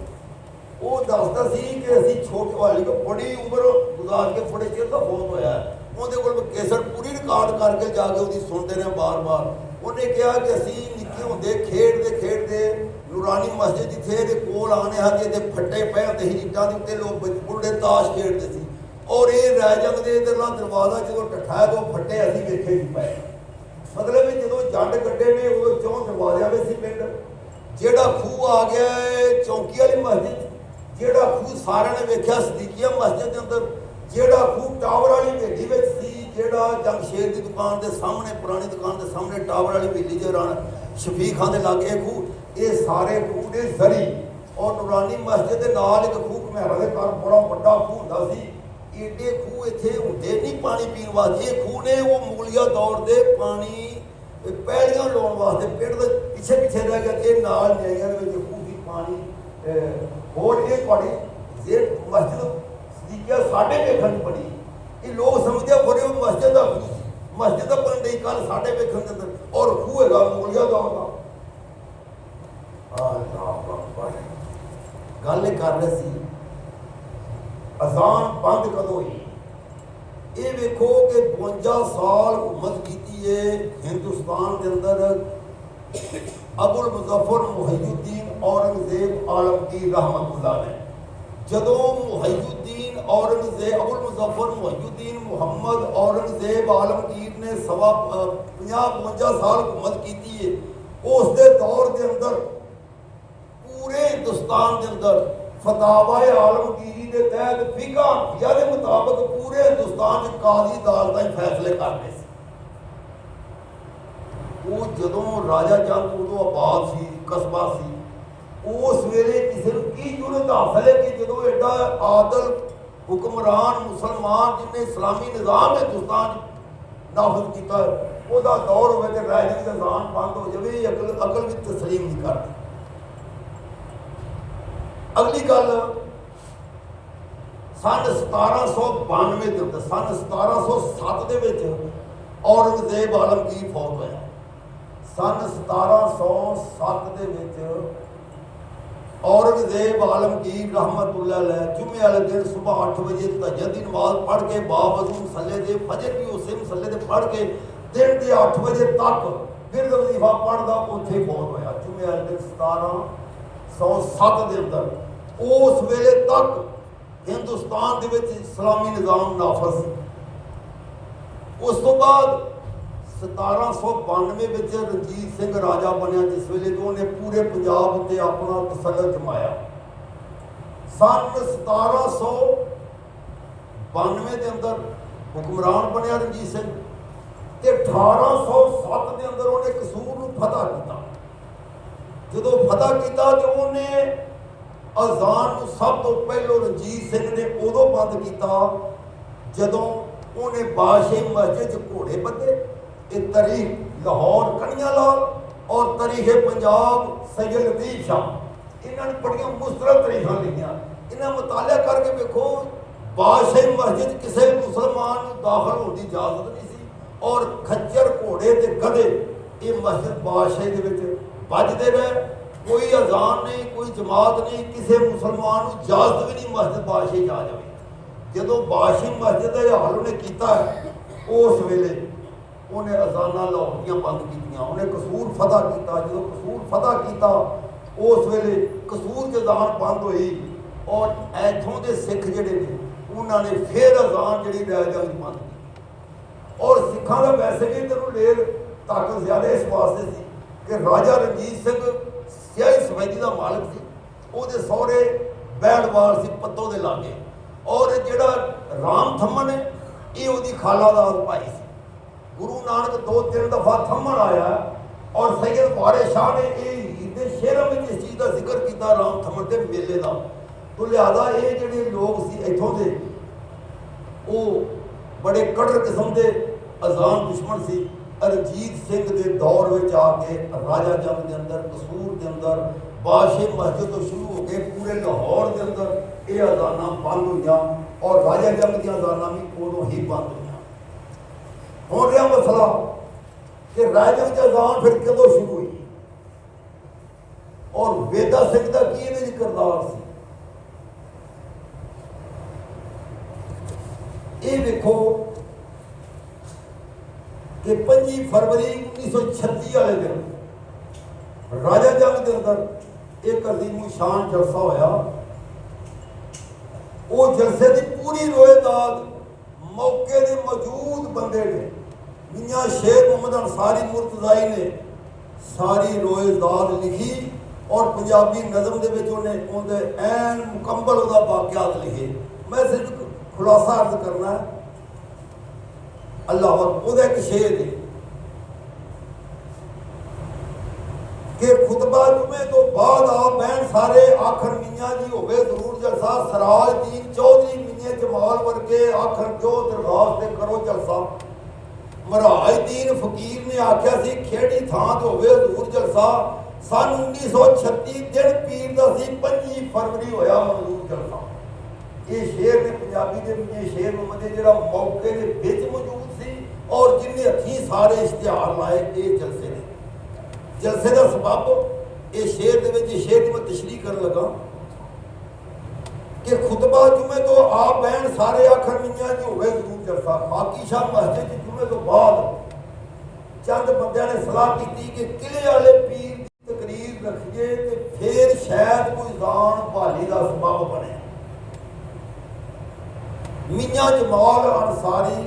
ਉਹ ਦੱਸਦਾ ਸੀ ਕਿ ਅਸੀਂ ਛੋਟੇ ਵਾਲੀ ਕੋ ਬੜੀ ਉਮਰ ਗੁਜ਼ਾਰ ਕੇ ਬੜੇ ਚਿਰ ਦਾ ਫੌਤ ਹੋਇਆ। ਉਹਦੇ ਕੋਲ ਕੇਸਰ ਪੂਰੀ ਰਿਕਾਰਡ ਕਰਕੇ ਜਾ ਕੇ ਉਹਦੀ ਸੁਣਦੇ ਰਹੇ ਬਾਰ-ਬਾਰ। ਉਹਨੇ ਕਿਹਾ ਕਿ ਅਸੀਂ ਨਿੱਕੇ ਹੁੰਦੇ ਖੇਡਦੇ ਨੂਰਾਨੀ ਮਸਜਿਦ ਜਿੱਥੇ ਇਹਦੇ ਕੋਲ ਆਣੇ ਹਾਂ, ਇਹਦੇ ਫੱਟੇ ਪਏ ਹੁੰਦੇ ਸੀ ਇੱਟਾਂ ਦੇ ਉੱਤੇ, ਲੋਕ ਬੁੱਢੇ ਤਾਸ਼ ਖੇਡਦੇ ਸੀ। ਔਰ ਇਹ ਰਾਏ ਜੰਗ ਦੇ ਇੱਧਰਲਾ ਦਰਵਾਜ਼ਾ ਜਦੋਂ ਟੱਠਾ ਤੋਂ ਫੱਟੇ ਅਸੀਂ ਵੇਖੇ ਨਹੀਂ ਪਏ। ਮਤਲਬ ਵੀ ਜਦੋਂ ਜੰਡ ਕੱਢੇ ਨੇ ਉਦੋਂ 4 ਦਰਵਾਜ਼ਿਆਂ ਵਿੱਚ ਸੀ ਪਿੰਡ। ਜਿਹੜਾ ਖੂਹ ਆ ਗਿਆ ਹੈ ਚੌਂਕੀ ਵਾਲੀ ਮਸਜਿਦ, ਜਿਹੜਾ ਖੂਹ ਸਾਰਿਆਂ ਨੇ ਵੇਖਿਆ ਸਦੀਕੀਆ ਮਸਜਿਦ ਦੇ ਅੰਦਰ, ਜਿਹੜਾ ਖੂਹ ਟਾਵਰ ਵਾਲੀ ਹਵੇਲੀ ਵਿੱਚ ਸੀ, ਜਿਹੜਾ ਜੰਗਸ਼ੇਰ ਦੀ ਦੁਕਾਨ ਦੇ ਸਾਹਮਣੇ, ਪੁਰਾਣੀ ਦੁਕਾਨ ਦੇ ਸਾਹਮਣੇ ਟਾਵਰ ਵਾਲੀ ਹਵੇਲੀ ਦੇ ਰਾਣਾ ਸ਼ਫੀਕ ਖਾਨ ਦੇ ਲਾਗੇ ਇਹ ਖੂਹ, ਇਹ ਸਾਰੇ ਖੂਹ ਦੇ ਜ਼ਰੀ। ਔਰ ਨੂਰਾਨੀ ਮਸਜਿਦ ਦੇ ਨਾਲ ਇੱਕ ਖੂਹ ਘਮਿਆਰਾਂ ਦੇ ਘਰ ਬੜਾ ਵੱਡਾ ਖੂਹ ਹੁੰਦਾ ਸੀ। ਏਡੇ ਖੂਹ ਇੱਥੇ ਹੁੰਦੇ ਨਹੀਂ ਪਾਣੀ ਪੀਣ ਵਾਸਤੇ, ਇਹ ਖੂਹ ਨੇ ਉਹ ਮੁਗਲਿਆ ਦੌਰ ਦੇ ਪਾਣੀ ਪਹਿਲੀਆਂ ਲਾਉਣ ਵਾਸਤੇ ਪਿੰਡ ਦੇ ਪਿੱਛੇ ਰਹਿ ਗਿਆ। ਇਹ ਨਾਲ ਨਿਆਈਆਂ ਦੇ ਵਿੱਚ ਖੂਹ ਦੀ ਪਾਣੀ ਹੋਰ ਇਹ ਤੁਹਾਡੀ ਜੇ ਮਸਜਿਦ ਸਦੀਕੀਆ ਸਾਡੇ ਵੇਖਣ 'ਚ ਬੜੀ, ਇਹ ਲੋਕ ਸਮਝਦੇ ਆ ਖੋਰੇ ਉਹ ਮਸਜਿਦ ਦਾ ਖੂਹ, ਮਸਜਿਦ ਦਾ ਬਣ ਰਹੀ ਕੱਲ ਸਾਡੇ ਵੇਖਣ ਦੇ ਅੰਦਰ, ਔਰ ਖੂਹ ਹੈਗਾ ਮੁਗਲਿਆ ਦੌਰ ਦਾ। ਗੱਲ ਇਹ ਕਰ ਰਹੇ ਸੀ ਅਜ਼ਾਨ ਬੰਦ ਕਦੋਂ ਹੋਈ। ਇਹ ਵੇਖੋ ਕਿ 52 ਸਾਲ ਹੁਕੂਮਤ ਕੀਤੀ ਹੈ ਹਿੰਦੁਸਤਾਨ ਦੇ ਅੰਦਰ ਅਬੁਲ ਮੁਜ਼ੱਫਰ ਮੁਹੀਉਦੀਨ ਔਰੰਗਜ਼ੇਬ ਆਲਮਗੀਰ ਰਹਿਮਤੁल्लाह ਨੇ। ਜਦੋਂ ਮੁਹੀਉਦੀਨ ਔਰੰਗਜ਼ੇਬ ਅਬੁਲ ਮੁਜ਼ੱਫਰ ਮੁਹੀਉਦੀਨ ਮੁਹੰਮਦ ਔਰੰਗਜ਼ੇਬ ਆਲਮਗੀਰ ਨੇ 50-52 ਸਾਲ ਹੁਕੂਮਤ ਕੀਤੀ ਹੈ, ਉਸ ਦੇ ਦੌਰ ਦੇ ਅੰਦਰ ਪੂਰੇ ਹਿੰਦੁਸਤਾਨ ਦੇ ਅੰਦਰ ਫਤਾਵਾ ਆਲਮਗੀਰੀ ਦੇ ਤਹਿਤ ਫਿਕਾ ਦੇ ਮੁਤਾਬਕ ਪੂਰੇ ਹਿੰਦੁਸਤਾਨ 'ਚ ਕਾਜ਼ੀ ਅਦਾਲਤਾਂ ਹੀ ਫੈਸਲੇ ਕਰਦੇ ਸੀ। ਉਹ ਜਦੋਂ ਰਾਜਾ ਜੰਗ ਉਦੋਂ ਆਬਾਦ ਸੀ, ਕਸਬਾ ਸੀ, ਉਸ ਵੇਲੇ ਕਿਸੇ ਨੂੰ ਕੀ ਜੁਰਤ ਹਾਸਲ ਹੈ ਕਿ ਜਦੋਂ ਐਡਾ ਆਦਲ ਹੁਕਮਰਾਨ ਮੁਸਲਮਾਨ ਜਿਹਨੇ ਇਸਲਾਮੀ ਨਿਜ਼ਾਮ ਹਿੰਦੁਸਤਾਨ 'ਚ ਨਾਫਜ਼ ਕੀਤਾ, ਉਹਦਾ ਦੌਰ ਹੋਵੇ ਤੇ ਰਾਜੇ ਦਾ ਨਿਜ਼ਾਮ ਬੰਦ ਹੋ ਜਾਵੇ, ਇਹ ਅਕਲ ਵੀ ਤਸਲੀਮ ਨਹੀਂ ਕਰਦੀ। ਅਗਲੀ ਗੱਲ ਸੰਨ 1792 ਦੇ ਅੰਦਰ, ਸੰਨ 1707 ਦੇ ਵਿੱਚ ਔਰੰਗਜ਼ੇਬ ਆਲਮਗੀਰ ਫੌਤ ਹੋਇਆ। ਸੰਨ 1707 ਦੇ ਵਿੱਚ ਔਰੰਗਜ਼ੇਬ ਆਲਮਗੀਰ ਰਹਿਮਤੁल्लाह अलैह जुम्मे वाले दिन सुबह 8 बजे तहज्जुद की नमाज पढ़ के बावजूद मसले दे फजर भी उस मसले दे पढ़ के दिन के 8 बजे तक फिर वजीफा पढ़दा उत्थे फौत होया। जुम्मे वाले दिन 1707 के अंदर उस वेले तक हिंदुस्तान दे विच इस्लामी निज़ाम नाफज सी। उस तो बाद 1792 ਵਿੱਚ ਰਣਜੀਤ ਸਿੰਘ ਰਾਜਾ ਬਣਿਆ, ਜਿਸ ਵੇਲੇ ਤੋਂ ਉਹਨੇ ਪੂਰੇ ਪੰਜਾਬ ਉੱਤੇ ਆਪਣਾ ਤਸੱਲਤ ਜਮਾਇਆ। ਸੰਨ 1792 ਦੇ ਅੰਦਰ ਹੁਕਮਰਾਨ ਬਣਿਆ ਰਣਜੀਤ ਸਿੰਘ ਤੇ 1807 ਦੇ ਅੰਦਰ ਉਹਨੇ ਕਸੂਰ ਨੂੰ ਫਤਹ ਕੀਤਾ। ਜਦੋਂ ਫਤਹ ਕੀਤਾ ਤੇ ਉਹਨੇ ਅਜ਼ਾਨ ਨੂੰ ਸਭ ਤੋਂ ਪਹਿਲੋਂ ਰਣਜੀਤ ਸਿੰਘ ਨੇ ਉਦੋਂ ਬੰਦ ਕੀਤਾ ਜਦੋਂ ਉਹਨੇ ਬਾਦਸ਼ਾਹੀ ਮਸਜਿਦ 'ਚ ਘੋੜੇ ਬੱਧੇ। ਇਹ ਤਾਰੀਖ ਲਾਹੌਰ ਕਣੀਆਂ ਲਾਲ ਔਰ ਤਾਰੀਖ ਪੰਜਾਬ ਸੈਦ ਲਤੀਫ ਸ਼ਾਹ, ਇਹਨਾਂ ਨੇ ਬੜੀਆਂ ਮੁਸਤਰਦ ਤਾਰੀਖਾਂ ਲਿਖੀਆਂ। ਇਹਨਾਂ ਮੁਤਾਲਿਆ ਕਰਕੇ ਵੇਖੋ ਬਾਦਸ਼ਾਹੀ ਮਸਜਿਦ ਕਿਸੇ ਮੁਸਲਮਾਨ ਨੂੰ ਦਾਖਲ ਹੋਣ ਦੀ ਇਜਾਜ਼ਤ ਨਹੀਂ ਸੀ, ਔਰ ਖੱਚਰ ਘੋੜੇ ਤੇ ਗਧੇ ਇਹ ਮਸਜਿਦ ਬਾਦਸ਼ਾਹੀ ਦੇ ਵਿੱਚ ਵੱਜਦੇ ਰਹੇ। ਕੋਈ ਅਜ਼ਾਨ ਨਹੀਂ, ਕੋਈ ਜਮਾਤ ਨਹੀਂ, ਕਿਸੇ ਮੁਸਲਮਾਨ ਨੂੰ ਇਜਾਜ਼ਤ ਵੀ ਨਹੀਂ ਮਸਜਿਦ ਬਾਦਸ਼ਾਹੀ ਜਾ ਜਾਵੇ। ਜਦੋਂ ਬਾਦਸ਼ਾਹੀ ਮਸਜਿਦ ਦਾ ਇਹ ਹਾਲ ਉਹਨੇ ਕੀਤਾ, ਉਸ ਵੇਲੇ ਉਹਨੇ ਅਜ਼ਾਨਾਂ ਲਾਹੌਰ ਦੀਆਂ ਬੰਦ ਕੀਤੀਆਂ, ਉਹਨੇ ਕਸੂਰ ਫਤਹ ਕੀਤਾ। ਜਦੋਂ ਕਸੂਰ ਫਤਹ ਕੀਤਾ, ਉਸ ਵੇਲੇ ਕਸੂਰ 'ਚ ਅਜ਼ਾਨ ਬੰਦ ਹੋਈ, ਔਰ ਇੱਥੋਂ ਦੇ ਸਿੱਖ ਜਿਹੜੇ ਨੇ ਉਹਨਾਂ ਨੇ ਫਿਰ ਅਜ਼ਾਨ ਜਿਹੜੀ ਰਾਜਾ ਜੰਗ ਬੰਦ ਕੀਤੀ। ਔਰ ਸਿੱਖਾਂ ਦਾ ਵੈਸੇ ਵੀ ਤੈਨੂੰ ਢੇਰ ਤਾਕਤ ਜ਼ਿਆਦਾ ਇਸ ਵਾਸਤੇ ਸੀ ਕਿ ਰਾਜਾ ਰਣਜੀਤ ਸਿੰਘ ਸਿਆਹੀ ਸਫੈਦੀ ਦਾ ਮਾਲਕ ਸੀ, ਉਹਦੇ ਸਹੁਰੇ ਬੈੜਵਾਲ ਸੀ ਪੱਤੋ ਦੇ ਲਾਗੇ, ਔਰ ਜਿਹੜਾ ਰਾਮ ਥੰਮਣ ਹੈ ਇਹ ਉਹਦੀ ਖਾਲਾ ਦਾ ਭਾਈ ਸੀ। ਗੁਰੂ ਨਾਨਕ 2-3 ਦਫਾ ਥੰਮਣ ਆਇਆ, ਔਰ ਸੈਯਦ ਵਾਰਿਸ ਸ਼ਾਹ ਨੇ ਇਹ ਹੀਰ ਦੇ ਸ਼ੇਰਾਂ ਵਿੱਚ ਇਸ ਚੀਜ਼ ਦਾ ਜ਼ਿਕਰ ਕੀਤਾ ਰਾਮ ਥੰਮਣ ਦੇ ਮੇਲੇ ਦਾ। ਤੋ ਲਿਹਾਜ਼ਾ ਇਹ ਜਿਹੜੇ ਲੋਕ ਸੀ ਇੱਥੋਂ ਦੇ, ਉਹ ਬੜੇ ਕੜਰ ਕਿਸਮ ਦੇ ਅਜ਼ਾਨ ਦੁਸ਼ਮਣ ਸੀ। ਰਣਜੀਤ ਸਿੰਘ ਦੇ ਦੌਰ ਵਿੱਚ ਆ ਕੇ ਰਾਜਾ ਜੰਗ ਦੇ ਅੰਦਰ, ਕਸੂਰ ਦੇ ਅੰਦਰ, ਬਾਦਸ਼ਾਹੀ ਮਸਜਿਦ ਤੋਂ ਸ਼ੁਰੂ ਹੋ ਕੇ ਪੂਰੇ ਲਾਹੌਰ ਦੇ ਅੰਦਰ ਇਹ ਅਜ਼ਾਨਾਂ ਬੰਦ ਹੋਈਆਂ, ਔਰ ਰਾਜਾ ਜੰਗ ਦੀਆਂ ਅਜ਼ਾਨਾਂ ਵੀ ਉਦੋਂ ਹੀ ਬੰਦ ਹੋਈਆਂ। ਹੁਣ ਰਿਹਾ ਮਸਲਾ ਕਿ ਰਾਜਾ ਜੰਗ ਦੀ ਅਜ਼ਾਨ ਫਿਰ ਕਦੋਂ ਸ਼ੁਰੂ ਹੋਈ, ਔਰ ਵੇਦਾ ਸਿੰਘ ਦਾ ਕੀ ਇਹਦੇ 'ਚ ਕਿਰਦਾਰ ਸੀ। ਇਹ ਵੇਖੋ ਕਿ 25 ਫਰਵਰੀ 1936 ਵਾਲੇ ਦਿਨ ਰਾਜਾ ਜੰਗ ਦੇ ਅੰਦਰ ਇੱਕ ਅਜ਼ੀਮ ਸ਼ਾਨ ਜਲਸਾ ਹੋਇਆ। ਉਹ ਜਲਸੇ ਦੀ ਪੂਰੀ ਰੋਏਦਾਦ ਮੌਕੇ ਦੇ ਮੌਜੂਦ ਬੰਦੇ ਨੇ, ਮੀਆਂ ਸ਼ੇਰ ਮੁਹੰਮਦ ਅੰਸਾਰੀ ਮੁਰਤਜ਼ਾਈ ਨੇ ਸਾਰੀ ਰੋਏਦਾਦ ਲਿਖੀ, ਔਰ ਪੰਜਾਬੀ ਨਜ਼ਮ ਦੇ ਵਿੱਚ ਉਹਦੇ ਐਨ ਮੁਕੰਮਲ ਉਹਦਾ ਵਾਕਿਆਤ ਲਿਖੇ। ਮੈਂ ਸਿਰਫ ਖੁਲਾਸਾ ਅਰਜ਼ ਕਰਨਾ, ਅੱਲਾਹ ਉਹਦਾ ਇੱਕ ਸ਼ੇਰ ਹੈ ਕਿ ਖੁਤਬਾ ਜੁਮੇ ਤੋਂ ਬਾਅਦ ਆ ਬਹਿਣ ਸਾਰੇ, ਆਖਰ ਮੀਆਂ ਜੀ ਹੋਵੇ ਜ਼ਰੂਰ ਜਲਸਾ, ਸਰਾਜ ਦੀਨ ਚੌਧਰੀ ਮੀਆਂ ਜਮਾਲ ਵਰਗੇ ਆਖਰ ਜੋ ਦਰਗਾਹ ਤੇ ਕਰੋ ਜਲਸਾ। ਮਹਾਰਾਜ ਦੀਨ ਫਕੀਰ ਨੇ ਆਖਿਆ ਸੀ ਖੇੜੀ ਥਾਂ ਤੇ ਹੋਵੇ ਜ਼ਰੂਰ ਜਲਸਾ, ਸਨ 1936 ਦਿਨ ਪੀਰ ਦਾ ਸੀ, 25 ਫਰਵਰੀ ਹੋਇਆ ਮਨਜ਼ੂਰ ਜਲਸਾ। ਇਹ ਸ਼ੇਰ ਨੇ ਪੰਜਾਬੀ ਦੇ ਵਿੱਚ ਸ਼ੇਰ ਮੁਹੰਮਦ ਜਿਹੜਾ ਮੌਕੇ ਦੇ ਵਿੱਚ ਮੌਜੂਦ ਸੀ, ਔਰ ਜਿਹਨੇ ਹੱਥੀਂ ਸਾਰੇ ਇਸ਼ਤਿਹਾਰ ਲਾਏ ਇਹ ਜਲਸੇ ਨੇ। ਜਲਸੇ ਦਾ ਸਬਬ ਇਹ ਸ਼ੇਰ ਦੇ ਵਿੱਚ, ਸ਼ੇਰ ਦੀ ਮੈਂ ਤਸ਼ਰੀਹ ਕਰਨ ਲੱਗਾ ਕਿ ਖੁਤਬਾ ਜੁਮੇ ਤੋਂ ਆਪ ਬਹਿਣ ਸਾਰੇ, ਆਖਰ ਮੀਆਂ ਜੀ ਹੋਵੇ ਜ਼ਰੂਰ ਜਲਸਾ। ਖਾਕੀ ਸ਼ਾਹ ਮਸਜਿਦ ਜੁਮੇ ਤੋਂ ਬਾਅਦ ਚੰਦ ਬੰਦਿਆਂ ਨੇ ਸਲਾਹ ਕੀਤੀ ਕਿ ਕਿਲੇ ਵਾਲੇ ਪੀਰ ਦੀ ਤਕਰੀਰ ਰੱਖੀਏ ਤੇ ਫਿਰ ਸ਼ਾਇਦ ਕੋਈ ਜ਼ਾਨ ਭਾਲੀ ਦਾ ਸਬਬ ਬਣੇ। ਮੀਆਂ ਜਮਾਲ ਅੰਸਾਰੀ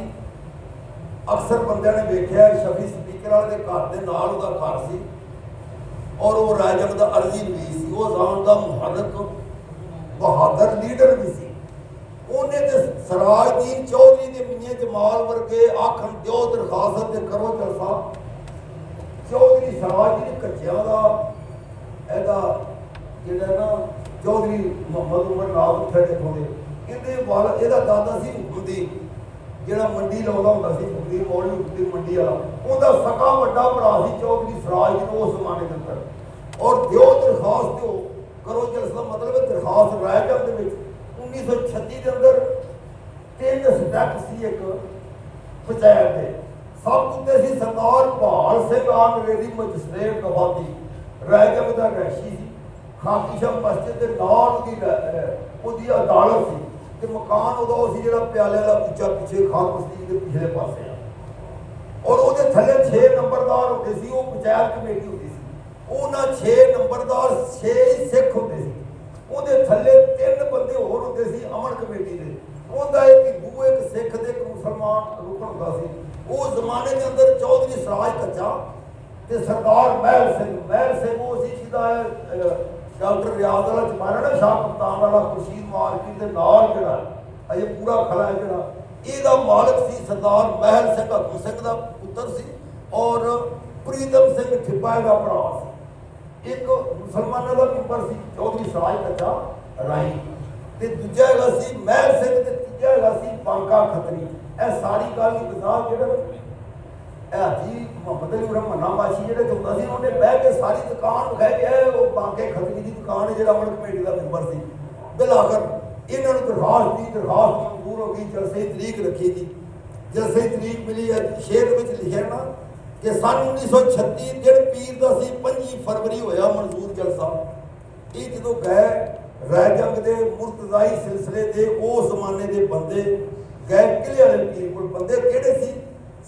ਅਕਸਰ ਬੰਦਿਆਂ ਨੇ ਵੇਖਿਆ ਸ਼ਫੀ ਸਪੀਕਰ ਵਾਲੇ ਦੇ ਘਰ ਦੇ ਨਾਲ ਉਹਦਾ ਘਰ ਸੀ, ਔਰ ਉਹ ਰਾਜਾ ਦਾ ਅਰਜ਼ੀ ਨਵੀਸ ਸੀ, ਉਹ ਜ਼ਾਨ ਦਾ ਮੁਹਰਕ ਬਹਾਦਰ ਲੀਡਰ ਵੀ ਸੀ। ਉਹਨੇ ਤੇ ਸਰਾਜ ਦੀਨ ਚੌਧਰੀ ਦੇ ਮੀਆਂ ਜਮਾਲ ਵਰਗੇ ਆਖਣ ਦਿਓ ਦਰਖਾਸਤ ਤੇ ਕਰੋ ਜਲਸਾ। ਚੌਧਰੀ ਸਰਾਜ ਦੀ ਕੱਚਿਆਂ ਦਾ ਇਹਦਾ ਜਿਹੜਾ ਨਾ ਚੌਧਰੀ ਮੁਹੰਮਦ ਉਮਰ ਨਾਮ ਉੱਥੇ ਦੇ ਇਹਦੇ ਵਾਲ, ਇਹਦਾ ਦਾਦਾ ਸੀ ਹੁਕਮਦੀ ਜਿਹੜਾ ਮੰਡੀ ਲਾਉਂਦਾ ਹੁੰਦਾ ਸੀ, ਹੁਕਮਦੀ ਮੌਲੀ ਹੁਕਮਦੀ ਮੰਡੀ ਵਾਲਾ, ਉਹਦਾ ਸਕਾ ਵੱਡਾ ਭਰਾ ਸੀ ਚੌਧਰੀ ਸਰਾਜ ਦੀ ਉਸ ਜ਼ਮਾਨੇ ਦੇ ਅੰਦਰ। ਔਰ ਦਿਓ ਦਰਖਾਸਤ ਦਿਓ ਕਰੋ ਜਲਸਾ, ਮਤਲਬ ਹੈ ਦਰਖਾਸਤ ਰਾਏ ਜੰਗ ਦੇ ਵਿੱਚ 1936 ਦੇ ਅੰਦਰ 3 ਸਟੈਪ ਸੀ ਇੱਕ ਪੰਚਾਇਤ ਦੇ। ਸਭ ਉੱਤੇ ਸੀ ਸਰਦਾਰ ਭਾਲ ਸਿੰਘ ਅੰਗਰੇਜ਼ੀ ਮੈਜਿਸਟ੍ਰੇਟ ਗਵਾਦੀ, ਰਾਏ ਜੰਗ ਦਾ ਰੈਸ਼ੀ ਸੀ। ਖਾਕੀ ਸ਼ਾਹ ਮਸਜਿਦ ਦੇ ਨਾਲ ਉਹਦੀ ਅਦਾਲਤ ਸੀ, ਤੇ ਮਕਾਨ ਉਹਦਾ ਉਹ ਸੀ ਜਿਹੜਾ ਪਿਆਲੇ ਵਾਲਾ ਉੱਚਾ ਪਿੱਛੇ ਖਾਨ ਮਸਜਿਦ ਦੇ ਪਿਛਲੇ ਪਾਸੇ ਆ, ਔਰ ਉਹਦੇ ਥੱਲੇ 6 ਨੰਬਰਦਾਰ ਹੁੰਦੇ ਸੀ। ਉਹ ਪੰਚਾਇਤ ਕਮੇਟੀ ਹੁੰਦੀ ਸੀ, ਉਹਨਾਂ 6 ਨੰਬਰਦਾਰ 6 ਸਿੱਖ ਹੁੰਦੇ ਸੀ। ਉਹਦੇ ਥੱਲੇ 3 ਬੰਦੇ ਹੋਰ ਹੁੰਦੇ ਸੀ ਅਮਨ ਕਮੇਟੀ ਦੇ, ਉਹਦਾ ਇੱਕ ਹਿੰਦੂ, ਇੱਕ ਸਿੱਖ ਤੇ ਇੱਕ ਮੁਸਲਮਾਨ ਰੁਕਨ ਹੁੰਦਾ ਸੀ। ਉਹ ਜ਼ਮਾਨੇ ਦੇ ਅੰਦਰ ਚੌਧਰੀ ਸਰਾਜ ਕੱਚਾ ਤੇ ਸਰਦਾਰ ਮਹਿਲ ਸਿੰਘ ਉਹ ਸੀ ਜਿਹਦਾ ਡਾਕਟਰ ਰਿਆਜ਼ ਵਾਲਾ ਜਮਾਨਾ ਨਾ ਸ਼ਾਹ ਕਪਤਾਨ ਵਾਲਾ ਖੁਰਸ਼ੀਦ ਮਾਰਕੀਟ ਦੇ ਨਾਲ ਜਿਹੜਾ ਅਜੇ ਪੂਰਾ ਖੜਾ ਹੈ ਜਿਹੜਾ, ਇਹਦਾ ਮਾਲਕ ਸੀ ਸਰਦਾਰ ਮਹਿਲ ਸਿੰਘ, ਹਕਮ ਸਿੰਘ ਦਾ ਪੁੱਤਰ ਸੀ, ਔਰ ਪ੍ਰੀਤਮ ਸਿੰਘ ਠਿੱਪਾ ਦਾ ਭਰਾ ਸੀ। ਇੱਕ ਮੁਸਲਮਾਨਾਂ ਦਾ ਮੈਂਬਰ ਸੀ ਚੌਧਰੀ ਸਰਾਜ ਕੱਚਾ ਰਾਈ, ਤੇ ਦੂਜਾ ਹੈਗਾ ਸੀ ਮਹਿਲ ਸਿੰਘ, ਤੇ ਤੀਜਾ ਹੈਗਾ ਸੀ ਬਾਂਕਾ ਖੱਤਰੀ। ਇਹ ਸਾਰੀ ਗੱਲ ਦੀ ਕਿਤਾਬ ਜਿਹੜਾ ਜੀ ਮੁਹੰਮਦ ਅਲੀ ਰਹਿਮਾਨਾ ਬਾਸ਼ੀ ਜਿਹੜੇ ਹੁੰਦਾ ਸੀ, ਉਹਨੇ ਬਹਿ ਕੇ ਸਾਰੀ ਦੁਕਾਨ ਵਿਖਾਈ ਹੈ, ਉਹ ਬਾਂਕੇ ਖੱਤਰੀ ਦੀ ਦੁਕਾਨ ਜਿਹੜਾ ਅਮਨ ਕਮੇਟੀ ਦਾ ਮੈਂਬਰ ਸੀ। ਬਿਲ ਆਖਰ ਇਹਨਾਂ ਨੂੰ ਦਰਖਾਸਤ ਮੰਜ਼ੂਰ ਹੋ ਗਈ, ਜਲਸੇ ਦੀ ਤਰੀਕ ਰੱਖੀ ਗਈ। ਜਲਸੇ ਦੀ ਤਰੀਕ ਮਿਲੀ ਹੈ, ਸ਼ੇਰ ਵਿੱਚ ਲਿਖਿਆ ਨਾ ਕਿ ਸਨ 1936 ਦਿਨ ਪੀਰ ਦਾ ਸੀ 25 ਫਰਵਰੀ ਹੋਇਆ ਮਨਜ਼ੂਰ ਜਲਸਾ। ਇਹ ਜਦੋਂ ਗਏ ਰਾਏਜੰਗ ਦੇ ਮੁਰਤਜ਼ਾਈ ਸਿਲਸਿਲੇ ਦੇ ਉਸ ਜ਼ਮਾਨੇ ਦੇ ਬੰਦੇ ਗਏ ਕਿਲੇ ਵਾਲੇ ਪੀਰ ਕੋਲ। ਬੰਦੇ ਕਿਹੜੇ ਸੀ?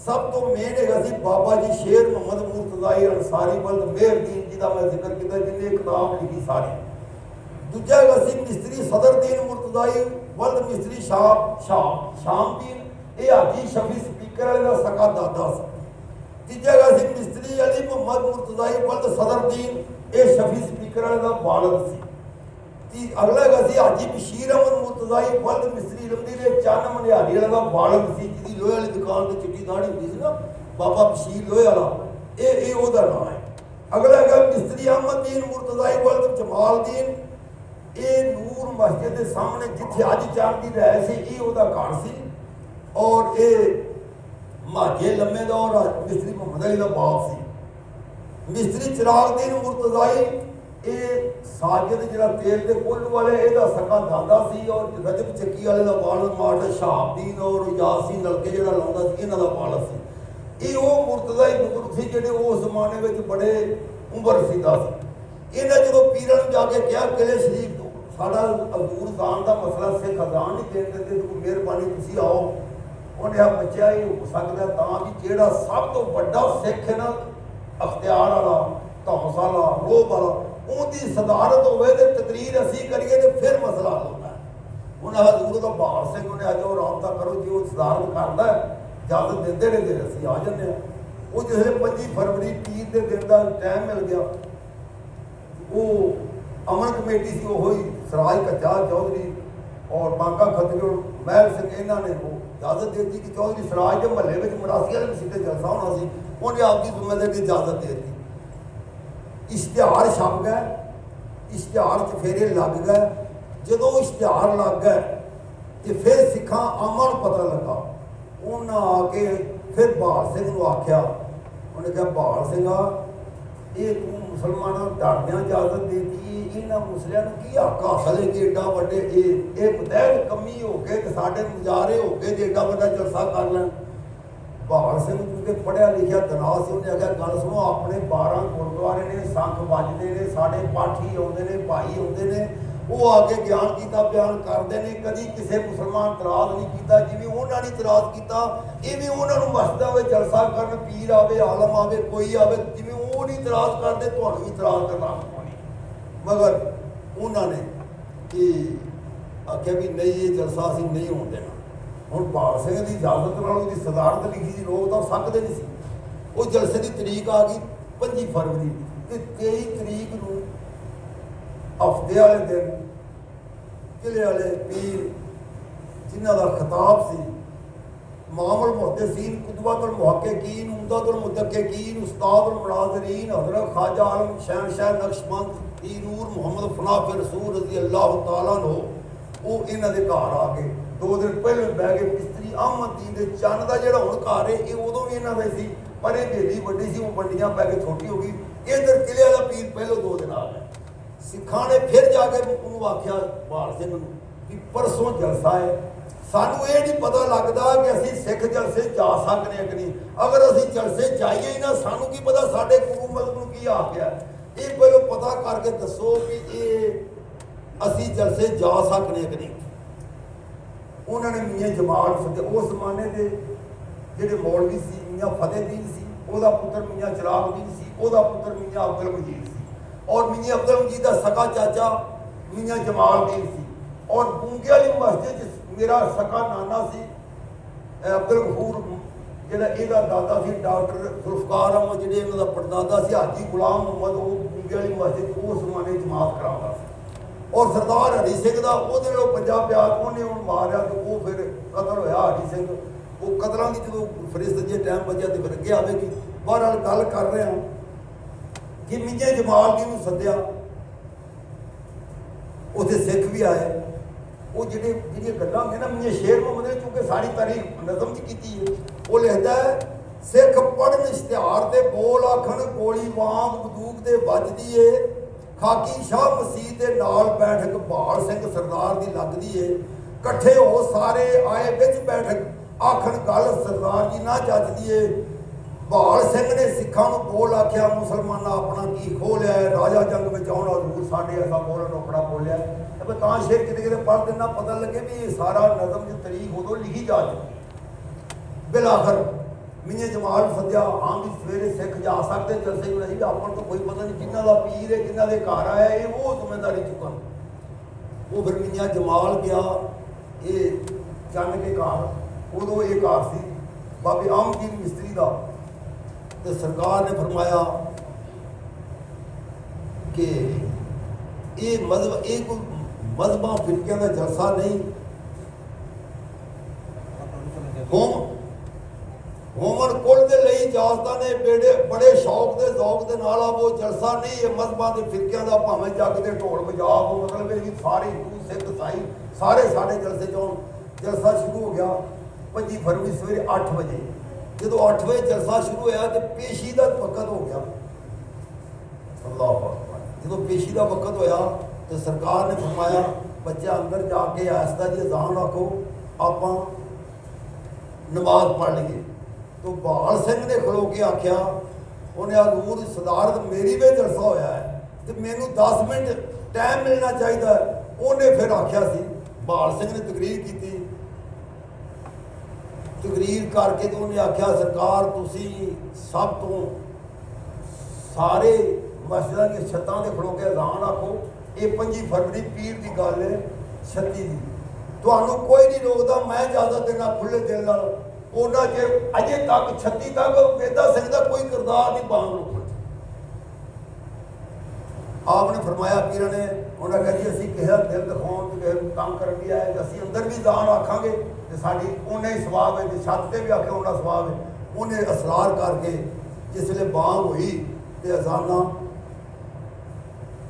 ਸਭ ਤੋਂ ਮੇਨ ਹੈਗਾ ਸੀ ਬਾਬਾ ਜੀ ਸ਼ੇਰ ਮੁਹੰਮਦ ਮੁਰਤਜ਼ਾਈ ਅੰਸਾਰੀ ਵਲਦ ਮੇਹਰਦੀਨ ਜੀ ਦਾ ਮੈਂ ਜ਼ਿਕਰ ਕੀਤਾ, ਜਿਹਨੇ ਕਿਤਾਬ ਲਿਖੀ ਸਾਰੀ। ਦੂਜਾ ਹੈਗਾ ਸੀ ਮਿਸਤਰੀ ਸਦਰਦੀਨ ਮੁਰਤਜ਼ਾਈ ਵਲਦ ਮਿਸਤਰੀ ਸ਼ਾਮਦੀਨ, ਇਹ ਹਾਜੀ ਸ਼ਫੀ ਸਪੀਕਰ ਵਾਲੇ ਦਾ ਸਕਾ ਦਾਦਾ ਸੀ। ਤੀਜਾ ਹੈਗਾ ਸੀ ਮਿਸਤਰੀ ਅਲੀ ਮੁਹੰਮਦ ਮੁਰਤਜ਼ਾਈ ਵਲਦ ਸਦਰਦੀਨ, ਇਹ ਸ਼ਫੀ ਸਪੀਕਰ ਵਾਲੇ ਦਾ ਵਾਲਦ ਸੀ। ਅਗਲਾ ਹੈਗਾ ਸੀ ਹਾਜੀ ਬਸ਼ੀਰ ਅਹਿਮਦ ਮੁਰਤਜ਼ਾਈ ਵਲਦ ਮਿਸਤਰੀ ਲੰਦੀ ਦੇ ਚੰਨ ਮਨਿਆਰੀ ਵਾਲੇ ਦਾ ਵਾਲਦ ਸੀ, ਜਿਹਦੀ ਲੋਹੇ ਵਾਲੀ ਦੁਕਾਨ ਤੇ ਚਿੱਟੀ ਦਾੜੀ ਹੁੰਦੀ ਸੀ ਨਾ, ਬਾਬਾ ਬਸ਼ੀਰ ਲੋਹੇ ਵਾਲਾ, ਇਹ ਉਹਦਾ ਨਾਮ ਹੈ। ਅਗਲਾ ਹੈਗਾ ਮਿਸਤਰੀ ਅਹਿਮਦੀਨ ਮੁਰਤਜ਼ਾਈ ਵਲਦ ਜਮਾਲਦੀਨ, ਇਹ ਨੂਰ ਮਸਜਿਦ ਦੇ ਸਾਹਮਣੇ ਜਿੱਥੇ ਅੱਜ ਚੰਨ ਦੀ ਰਹਿ ਸੀ, ਇਹ ਉਹਦਾ ਘਰ ਸੀ। ਔਰ ਇਹ ਮਾਝੇ ਲੰਮੇ ਦਾ ਔਰ ਮਿਸਤਰੀ ਮੁਹੰਮਦ ਅਲੀ ਦਾ ਬਾਪ ਸੀ। ਮਿਸਤਰੀ ਚਿਰਾਗਦੀਨ ਮੁਰਤਜ਼ਾਈ, ਇਹ ਸਾਜਦ ਜਿਹੜਾ ਤੇਲ ਦੇ ਕੁੱਲ ਵਾਲੇ, ਇਹਦਾ ਸਕਾ ਦਾਦਾ ਸੀ। ਔਰ ਰਜਬ ਚੱਕੀ ਵਾਲੇ ਦਾ ਵਾਲਦ ਮਾਰਦਾ ਸ਼ਹਾਬਦੀਨ ਔਰ ਯਾਸੀਨ ਨਲਕੇ ਜਿਹੜਾ ਲਾਉਂਦਾ ਸੀ, ਇਹਨਾਂ ਦਾ ਵਾਲਦ ਸੀ। ਇਹ ਉਹ ਮੁਰਤਜ਼ਾਈ ਬਜ਼ੁਰਗ ਸੀ ਜਿਹੜੇ ਉਸ ਜ਼ਮਾਨੇ ਵਿੱਚ ਬੜੇ ਉਮਰ ਰਸੀਦਾ ਸੀ। ਇਹਨਾਂ ਜਦੋਂ ਪੀਰਾਂ ਨੂੰ ਜਾ ਕੇ ਕਿਹਾ ਕਿਲੇ ਸ਼ਰੀਫ ਤੋਂ ਸਾਡਾ ਹਜ਼ੂਰ ਜ਼ਾਨ ਦਾ ਮਸਲਾ ਸਿੱਖ ਅਜ਼ਾਨ ਨਹੀਂ ਦੇਣ ਦਿੰਦੇ, ਕੋਈ ਮਿਹਰਬਾਨੀ ਤੁਸੀਂ ਆਓ। ਉਹਨੇ ਆ ਬੱਚਾ ਇਹ ਹੋ ਸਕਦਾ ਤਾਂ ਵੀ ਜਿਹੜਾ ਸਭ ਤੋਂ ਵੱਡਾ ਸਿੱਖ ਹੈ ਨਾ, ਅਖਤਿਆਰ ਵਾਲਾ, ਧੌਂਸ ਵਾਲਾ, ਰੋਹ ਵਾਲਾ, ਉਹਦੀ ਸਦਾਰਤ ਹੋਵੇ ਤੇ ਤਕਰੀਰ ਅਸੀਂ ਕਰੀਏ ਤੇ ਫਿਰ ਮਸਲਾ ਹੱਲ ਹੁੰਦਾ। ਉਹਨਾਂ ਹਜ਼ੂਰ ਦਾ ਬਹਾਰ ਸਿੰਘ ਉਹਨੇ ਅੱਜ ਉਹ ਰਾਬਤਾ ਕਰੋ, ਜੇ ਉਹ ਸਦਾਰਤ ਕਰਦਾ ਇਜਾਜ਼ਤ ਦਿੰਦੇ ਨੇ ਤੇ ਅਸੀਂ ਆ ਜਾਂਦੇ ਹਾਂ। ਉਹ ਜਿਹੜੇ 25 ਫਰਵਰੀ ਪੀਰ ਦੇ ਦਿਨ ਦਾ ਟਾਈਮ ਮਿਲ ਗਿਆ, ਉਹ ਅਮਨ ਕਮੇਟੀ ਸੀ, ਉਹ ਹੀ ਸਰਾਜ ਕੱਚਾ ਚੌਧਰੀ ਔਰ ਬਾਂਕਾ ਖਤਰੀ ਮਹਿਲ ਸਿੰਘ, ਇਹਨਾਂ ਨੇ ਉਹ ਇਜਾਜ਼ਤ ਦੇ ਦਿੱਤੀ ਕਿ ਚੌਧਰੀ ਸਰਾਜ ਦੇ ਮਹੱਲੇ ਵਿੱਚ ਮਰਾਸੀ ਵਾਲੇ ਮਸੀਤੇ ਜਲਸਾ ਹੋਣਾ ਸੀ, ਉਹਨੇ ਆਪਦੀ ਜ਼ਿੰਮੇਦਾਰੀ ਦੀ ਇਜਾਜ਼ਤ ਦੇ ਦਿੱਤੀ। ਇਸ਼ਤਿਹਾਰ ਛਪ ਗਏ, ਇਸ਼ਤਿਹਾਰ 'ਚ ਫੇਰੇ ਲੱਗ ਗਏ। ਜਦੋਂ ਇਸ਼ਤਿਹਾਰ ਲੱਗ ਗਏ ਤੇ ਫਿਰ ਸਿੱਖਾਂ ਆਮਾਂ ਨੂੰ ਪਤਾ ਲੱਗਾ। ਉਹਨਾਂ ਆ ਕੇ ਫਿਰ ਬਹਾਰ ਸਿੰਘ ਨੂੰ ਆਖਿਆ, ਉਹਨੇ ਕਿਹਾ ਬਹਾਰ ਸਿੰਘਾ, ਇਹ ਤੂੰ ਮੁਸਲਮਾਨਾਂ ਨੂੰ ਡਰਦਿਆਂ ਇਜਾਜ਼ਤ ਦੇ ਦਿੱਤੀ, ਇਹਨਾਂ ਮੁਸਲਿਆਂ ਨੂੰ ਕੀ ਹੱਕ ਹਾਸਲ ਹੈ ਕਿ ਏਡਾ ਵੱਡੇ ਇਹ ਬਤੈਨ ਕਮੀ ਹੋ ਕੇ ਤੇ ਸਾਡੇ ਮੁਜ਼ਾਹਰੇ ਹੋ ਕੇ ਤੇ ਏਡਾ ਵੱਡਾ ਜਲਸਾ ਕਰ ਲੈਣ। ਬਹਾਰ ਸਿੰਘ ਕਿਉਂਕਿ ਪੜ੍ਹਿਆ ਲਿਖਿਆ ਦਨਾ ਸੀ, ਉਹਨੇ ਆਖਿਆ ਗੱਲ ਸੁਣੋ, ਆਪਣੇ 12 ਗੁਰਦੁਆਰੇ ਨੇ, ਸੰਖ ਵੱਜਦੇ ਨੇ, ਸਾਡੇ ਪਾਠੀ ਆਉਂਦੇ ਨੇ, ਭਾਈ ਆਉਂਦੇ ਨੇ, ਉਹ ਆ ਕੇ ਗਿਆਨ ਕੀਤਾ ਬਿਆਨ ਕਰਦੇ ਨੇ, ਕਦੀ ਕਿਸੇ ਮੁਸਲਮਾਨ ਇਤਰਾਜ਼ ਨਹੀਂ ਕੀਤਾ। ਜਿਵੇਂ ਉਹਨਾਂ ਨੇ ਇਤਰਾਜ਼ ਕੀਤਾ ਇਵੇਂ ਉਹਨਾਂ ਨੂੰ ਮਸਜਿਦਾਂ ਵਿੱਚ ਜਲਸਾ ਕਰਨ, ਪੀਰ ਆਵੇ, ਆਲਮ ਆਵੇ, ਕੋਈ ਆਵੇ, ਜਿਵੇਂ ਉਹ ਨਹੀਂ ਇਤਰਾਜ਼ ਕਰਦੇ ਤੁਹਾਨੂੰ ਵੀ ਇਤਰਾਜ਼ ਕਰਨਾ ਪਾਉਣੀ। ਮਗਰ ਉਹਨਾਂ ਨੇ ਇਹ ਆਖਿਆ ਵੀ ਨਹੀਂ, ਇਹ ਜਲਸਾ ਅਸੀਂ ਨਹੀਂ ਹੋਣ ਦੇਣਾ। ਹੁਣ ਬਹਾਰ ਸਿੰਘ ਦੀ ਇਜਾਜ਼ਤ ਨਾਲ ਉਹਦੀ ਸਦਾਰਤ ਲਿਖੀ ਸੀ, ਲੋਕ ਤਾਂ ਸਕਦੇ ਨਹੀਂ ਸੀ। ਉਹ ਜਲਸੇ ਦੀ ਤਰੀਕ ਆ ਗਈ 25 ਫਰਵਰੀ ਤੇ 23 ਤਰੀਕ ਨੂੰ ਹਫ਼ਤੇ ਵਾਲੇ ਦਿਨ ਕਿਲੇ ਵਾਲੇ ਪੀਰ ਜਿਨ੍ਹਾਂ ਦਾ ਖਿਤਾਬ ਸੀ ਮਾਮੁਲ ਮੁਹੱਦਿਸੀਨ, ਕੁਤਬਤੁਲ ਮੁਹੱਕਿਕੀਨ, ਉਮਦਤੁਲ ਮੁਦੱਕਿਕੀਨ, ਉਸਤਾਦੁਲ ਮੁਨਾਜ਼ਰੀਨ ਹਜ਼ਰਤ ख्वाजा आलम शहनशाह नक्शबंद पीर नूर मोहम्मद फनाफ रसूल रज़ी अल्लाह तआला अन्हु, ਉਹ ਇਹਨਾਂ ਦੇ ਘਰ ਆ ਕੇ 2 ਦਿਨ ਪਹਿਲਾਂ ਬਹਿ ਗਏ। ਮਿਸਤਰੀ ਅਹਿਮਦੀਨ ਦੇ ਚੰਨ ਦਾ ਜਿਹੜਾ ਹੁਣ ਘਰ ਹੈ, ਇਹ ਉਦੋਂ ਵੀ ਇਹਨਾਂ ਦਾ ਸੀ, ਪਰ ਇਹ ਢੇਰੀ ਵੱਡੀ ਸੀ, ਉਹ ਵੰਡੀਆਂ ਪੈ ਕੇ ਛੋਟੀ ਹੋ ਗਈ। ਇੱਧਰ ਕਿਲੇ ਵਾਲਾ ਪੀਰ ਪਹਿਲਾਂ 2 ਦਿਨ ਆ ਗਿਆ। ਸਿੱਖਾਂ ਨੇ ਫਿਰ ਜਾ ਕੇ ਉਹਨੂੰ ਆਖਿਆ ਬਹਾਰ ਸਿੰਘ ਨੂੰ ਕਿ ਪਰਸੋਂ ਜਲਸਾ ਹੈ, ਸਾਨੂੰ ਇਹ ਨਹੀਂ ਪਤਾ ਲੱਗਦਾ ਕਿ ਅਸੀਂ ਸਿੱਖ ਜਲਸੇ ਜਾ ਸਕਦੇ ਹਾਂ ਕਿ ਨਹੀਂ। ਅਗਰ ਅਸੀਂ ਜਲਸੇ ਜਾਈਏ ਹੀ ਨਾ, ਸਾਨੂੰ ਕੀ ਪਤਾ ਸਾਡੇ ਗੁਰੂ ਮਜ਼ਹਬ ਨੂੰ ਕੀ ਆ ਗਿਆ। ਇਹ ਪਹਿਲਾਂ ਪਤਾ ਕਰਕੇ ਦੱਸੋ ਕਿ ਇਹ ਅਸੀਂ ਜਲਸੇ ਜਾ ਸਕਦੇ ਕਿ ਨਹੀਂ। ਉਹਨਾਂ ਨੇ ਮੀਆਂ ਜਮਾਲ ਸੱਦੇ। ਉਸ ਜ਼ਮਾਨੇ ਦੇ ਜਿਹੜੇ ਮੌਲਵੀ ਸੀ, ਮੀਆਂ ਫਤਿਹਦੀਨ ਸੀ, ਉਹਦਾ ਪੁੱਤਰ ਮੀਆਂ ਚਿਰਾਗਦੀਨ ਸੀ, ਉਹਦਾ ਪੁੱਤਰ ਮੀਆਂ ਅਬਦੁਲ ਮਜੀਦ ਸੀ, ਔਰ ਮੀਆਂ ਅਬਦੁਲ ਮਜੀਦ ਦਾ ਸਕਾ ਚਾਚਾ ਮੀਆਂ ਜਮਾਲਦੀਨ ਸੀ। ਔਰ ਗੂੰਗੇ ਵਾਲੀ ਮਸਜਿਦ 'ਚ ਮੇਰਾ ਸਕਾ ਨਾਨਾ ਸੀ ਅਬਦੁਲ ਗਫੂਰ, ਜਿਹੜਾ ਇਹਦਾ ਦਾਦਾ ਸੀ ਡਾਕਟਰ ਜ਼ੁਲਫਕਾਰ ਅਹਿਮਦ, ਜਿਹੜੇ ਇਹਨਾਂ ਦਾ ਪੜਦਾਦਾ ਸੀ ਹਾਜੀ ਗੁਲਾਮ ਮੁਹੰਮਦ, ਉਹ ਗੂੰਗੇ ਵਾਲੀ ਮਸਜਿਦ ਉਸ ਜ਼ਮਾਨੇ ਜਮਾਤ ਕਰਾਉਂਦਾ ਸੀ। ਔਰ ਸਰਦਾਰ ਹਰੀ ਸਿੰਘ ਦਾ ਉਹਦੇ ਨਾਲੋਂ ਪੰਜਾ ਪਿਆ, ਉਹਨੇ ਹੁਣ ਮਾਰਿਆ ਤੇ ਉਹ ਫਿਰ ਕਤਲ ਹੋਇਆ ਹਰੀ ਸਿੰਘ। ਉਹ ਕਤਲਾਂ ਦੀ ਜਦੋਂ ਫਰਿਸ਼ਤ ਜੇ ਟਾਈਮ ਬਚਿਆ ਤੇ ਫਿਰ ਅੱਗੇ ਆਵੇਗੀ। ਬਹਰਹਾਲ ਗੱਲ ਕਰ ਰਹੇ ਹਾਂ ਕਿ ਮੀਆਂ ਜਮਾਲਦੀਨ ਨੂੰ ਸੱਦਿਆ, ਉੱਥੇ ਸਿੱਖ ਵੀ ਆਏ। ਉਹ ਜਿਹੜੀਆਂ ਗੱਲਾਂ ਹੁੰਦੀਆਂ ਨਾ ਮੀਆਂ ਸ਼ੇਰ ਮੁਹੰਮਦ ਨੇ, ਕਿਉਂਕਿ ਸਾਰੀ ਤਾਰੀਖ ਨਜ਼ਮ 'ਚ ਕੀਤੀ ਹੈ, ਉਹ ਲਿਖਦਾ ਹੈ ਸਿੱਖ ਪੜ੍ਹਨ ਇਸ਼ਤਿਹਾਰ ਦੇ ਬੋਲ ਆਖਣ, ਗੋਲੀ ਵਾਂਗ ਬੰਦੂਕ ਦੇ ਵੱਜਦੀ ਏ, ਖਾਕੀ ਸ਼ਾਹ ਮਸੀਹ ਦੇ ਨਾਲ ਬੈਠਕ ਬਹਾਲ ਸਿੰਘ ਸਰਦਾਰ ਦੀ ਲੱਗਦੀ ਏ। ਇਕੱਠੇ ਹੋ ਸਾਰੇ ਆਏ ਵਿੱਚ ਬੈਠਕ, ਆਖਣ ਗੱਲ ਸਰਦਾਰ ਜੀ ਨਾ ਜੱਜਦੀ ਏ। ਬਹਾਲ ਸਿੰਘ ਨੇ ਸਿੱਖਾਂ ਨੂੰ ਬੋਲ ਆਖਿਆ, ਮੁਸਲਮਾਨਾਂ ਆਪਣਾ ਕੀ ਖੋਹ ਲਿਆ ਹੈ, ਰਾਜਾ ਜੰਗ ਵਿੱਚ ਆਉਣਾ ਹਜ਼ੂਰ ਸਾਡੇ ਐਸਾ ਬੋਲ ਰੋਕੜਾ ਬੋਲਿਆ। ਤੇ ਤਾਂ ਸ਼ੇਰ ਕਿਤੇ ਕਿਤੇ ਪੜ੍ਹ ਦਿੰਦਾ, ਪਤਾ ਲੱਗੇ ਵੀ ਇਹ ਸਾਰਾ ਨਜ਼ਮ ਦੀ ਤਰੀਕ ਉਦੋਂ ਲਿਖੀ ਜਾ ਚੁੱਕੀ। ਬਿਲਾਖਰ ਮੀਆਂ ਜਮਾਲ ਨੂੰ ਸੱਦਿਆ, ਹਾਂ ਵੀ ਸਵੇਰੇ ਸਿੱਖ ਜਾ ਸਕਦੇ ਜਲਸੇ ਨੂੰ, ਨਹੀਂ ਆਪਾਂ ਨੂੰ ਤਾਂ ਕੋਈ ਪਤਾ ਨਹੀਂ ਕਿਹਨਾਂ ਦਾ ਪੀਰ ਹੈ, ਕਿਹਨਾਂ ਦੇ ਘਰ ਆਇਆ, ਇਹ ਉਹ ਜ਼ਿੰਮੇਦਾਰੀ ਚੁੱਕਣ। ਉਹ ਫਿਰ ਮੀਆਂ ਜਮਾਲ ਗਿਆ ਇਹ ਚੰਨ ਕੇ ਘਰ, ਉਦੋਂ ਇਹ ਘਰ ਸੀ ਬਾਬੇ ਆਮਦੀਨ ਮਿਸਤਰੀ ਦਾ। ਤੇ ਸਰਕਾਰ ਨੇ ਫਰਮਾਇਆ ਕਿ ਇਹ ਮਜ਼ਹਬ, ਇਹ ਕੋਈ ਮਜ਼ਹਬਾਂ ਫਿਰਕਿਆਂ ਦਾ ਜਲਸਾ ਨਹੀਂ, ਹੋਮਣ ਕੁੱਲ ਦੇ ਲਈ ਇਜਾਜ਼ਤਾਂ ਨੇ ਬੜੇ ਸ਼ੌਕ ਦੇ ਜ਼ੌਕ ਦੇ ਨਾਲ ਆ, ਉਹ ਜਲਸਾ ਨਹੀਂ ਇਹ ਮਜ਼ਹਬਾਂ ਦੇ ਫਿਰਕਿਆਂ ਦਾ, ਭਾਵੇਂ ਜੱਗ ਦੇ ਢੋਲ ਵਜਾਓ, ਮਤਲਬ ਇਹ ਸਾਰੇ ਹਿੰਦੂ ਸਿੱਖ ਈਸਾਈ ਸਾਰੇ ਸਾਡੇ ਜਲਸੇ 'ਚੋਂ। ਜਲਸਾ ਸ਼ੁਰੂ ਹੋ ਗਿਆ 25 ਫਰਵਰੀ ਸਵੇਰੇ 8 ਵਜੇ। ਜਦੋਂ 8 ਵਜੇ ਜਲਸਾ ਸ਼ੁਰੂ ਹੋਇਆ ਤੇ ਪੇਸ਼ੀ ਦਾ ਵਕਤ ਹੋ ਗਿਆ। ਅੱਲਾਹੁ ਅਕਬਰ। ਜਦੋਂ ਪੇਸ਼ੀ ਦਾ ਵਕਤ ਹੋਇਆ ਤੇ ਸਰਕਾਰ ਨੇ ਫਰਮਾਇਆ, ਬੱਚਾ ਅੰਦਰ ਜਾ ਕੇ ਆਸਤਾ ਜੀ ਅਜ਼ਾਨ ਆਖੋ, ਆਪਾਂ ਨਮਾਜ਼ ਪੜ੍ਹ ਲਈਏ। तो बहाल सिंह ने खलो के आख्या, उन्हें हजूर सदारत मेरी भी जलसा होया है तो मैनू 10 मिनट टाइम मिलना चाहिए। उन्हें फिर आख्या सी, बहाल सिंह ने तकरीर की, तकरीर करके तो उन्हें आख्या, सरकार तुसी सब तो सारे मस्जिदां दी छत्तां ते खलो के अज़ान आखो, ये 25 फरवरी पीर की गल है 36 की, तुहानू कोई नहीं रोकदा, मैं इजाजत देना खुले दिल नाल। ਉਹਨਾਂ ਚਿਰ ਅਜੇ ਤੱਕ 36 ਤੱਕ ਵੇਦਾ ਸਿੰਘ ਦਾ ਕੋਈ ਕਿਰਦਾਰ ਨਹੀਂ ਬਾਹਰ ਰੋਕਣ। ਆਪ ਨੇ ਫਰਮਾਇਆ, ਪੀਰਾਂ ਨੇ ਉਹਨਾਂ ਕਹਾ ਜੀ ਅਸੀਂ ਕਿਸੇ ਦਿਲ ਦਿਖਾਉਣ ਤੇ ਕਿਸੇ ਕੰਮ ਕਰਨ ਲਈ ਆਏ, ਅਸੀਂ ਅੰਦਰ ਵੀ ਜ਼ਾਨ ਆਖਾਂਗੇ ਤੇ ਸਾਡੀ ਉਹਨੇ ਹੀ ਸਵਾਬ ਹੈ, ਜੇ ਛੱਤ ਤੇ ਵੀ ਆਖੇ ਉਹਨਾਂ ਸਵਾਬ ਹੈ। ਉਹਨੇ ਅਸਰਾਰ ਕਰਕੇ ਜਿਸ ਵੇਲੇ ਬਾਂਗ ਹੋਈ ਤੇ ਅਜ਼ਾਨਾਂ